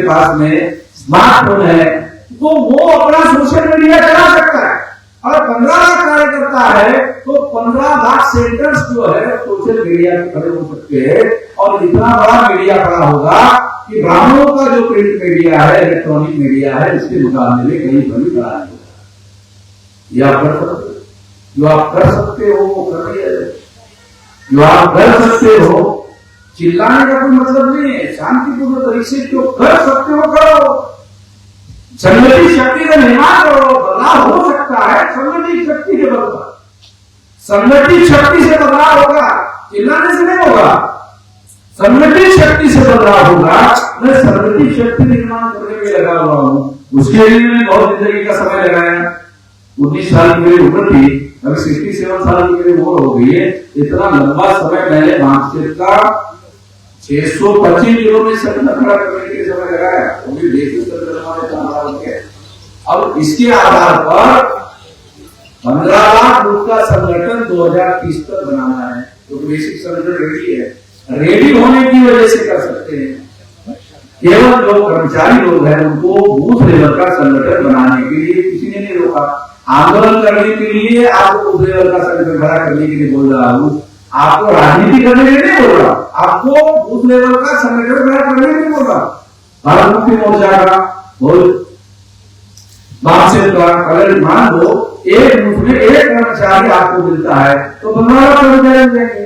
पास में स्मार्टफोन है तो वो अपना सोशल मीडिया चला सकता है और 15 लाख कार्यकर्ता है तो 15 लाख सेंटर्स जो है सोशल मीडिया पे खड़े हो सकते हैं और इतना बड़ा मीडिया खड़ा होगा कि ब्राह्मणों का जो प्रिंट मीडिया है, इलेक्ट्रॉनिक मीडिया है, इसके मुकाबले में कहीं बड़ी बड़ा नहीं होगा। ये आप कर सकते हो, जो आप कर सकते हो वो करिए, जो आप कर सकते हो। चिल्लाने का कोई मतलब नहीं है, शांतिपूर्ण तरीके से जो कर सकते हो करो, संगठित शक्ति का निर्माण करो, बदलाव हो सकता है संगठित शक्ति के बल पर। संगठित शक्ति से बदलाव होगा, चिल्लाने से नहीं होगा। संगठित शक्ति से बदलाव होगा। मैं संगठित शक्ति निर्माण करने में लगा हुआ हूं, उसके लिए मैंने बहुत जिंदगी का समय लगाया। 19 साल की मेरी उम्र थी, अभी 67 साल की मेरी उम्र हो गई है। इतना लंबा समय मैंने भामसेल का 625 किलो में संगठन खड़ा करने के समय लगाया, वो भी देश के। अब इसके आधार पर 15 लाख बूथ का संगठन 2030 तक बनाना है। तो बेसिक संगठन रेडी है, रेडी होने की वजह से कर सकते हैं। केवल जो कर्मचारी लोग हैं उनको बूथ लेवल का संगठन बनाने के लिए किसी ने नहीं रोका। आंदोलन करने के लिए आपको बूथ लेवल का संगठन खड़ा करने के लिए बोल रहा हूँ, आपको राजनीति करने के लिए नहीं बोल रहा, आपको बूथ लेवल का संगठन खड़ा करने के लिए बोल रहा। भारत मुक्ति मोर्चा का भामसेल का अगर मान लो एक बूथ में एक कर्मचारी आपको मिलता है तो 15 लाख कर्मचारी देंगे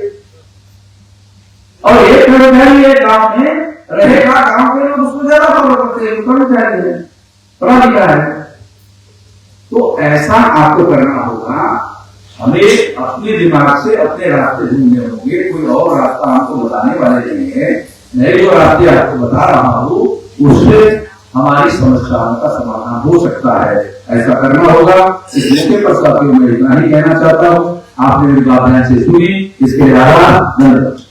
और एक कर्मचारी एक गांव में रहेगा, गांव के लोग उसको ज्यादा फॉलो करते हैं, कर्मचारी है, पढ़ा लिखा है। तो ऐसा आपको करना होगा। हमें अपने दिमाग से अपने रास्ते ढूंढने होंगे, कोई और रास्ता आपको बताने वाले नहीं है। मैं जो रास्ते आपको बता रहा हूँ उससे हमारी समस्याओं का समाधान हो सकता है। ऐसा करना होगा। इस मौके पर साथियों मैं इतना ही कहना चाहता हूँ। आपने मेरी बात ध्यान से सुनी, इसके लिए आभार। धन्यवाद।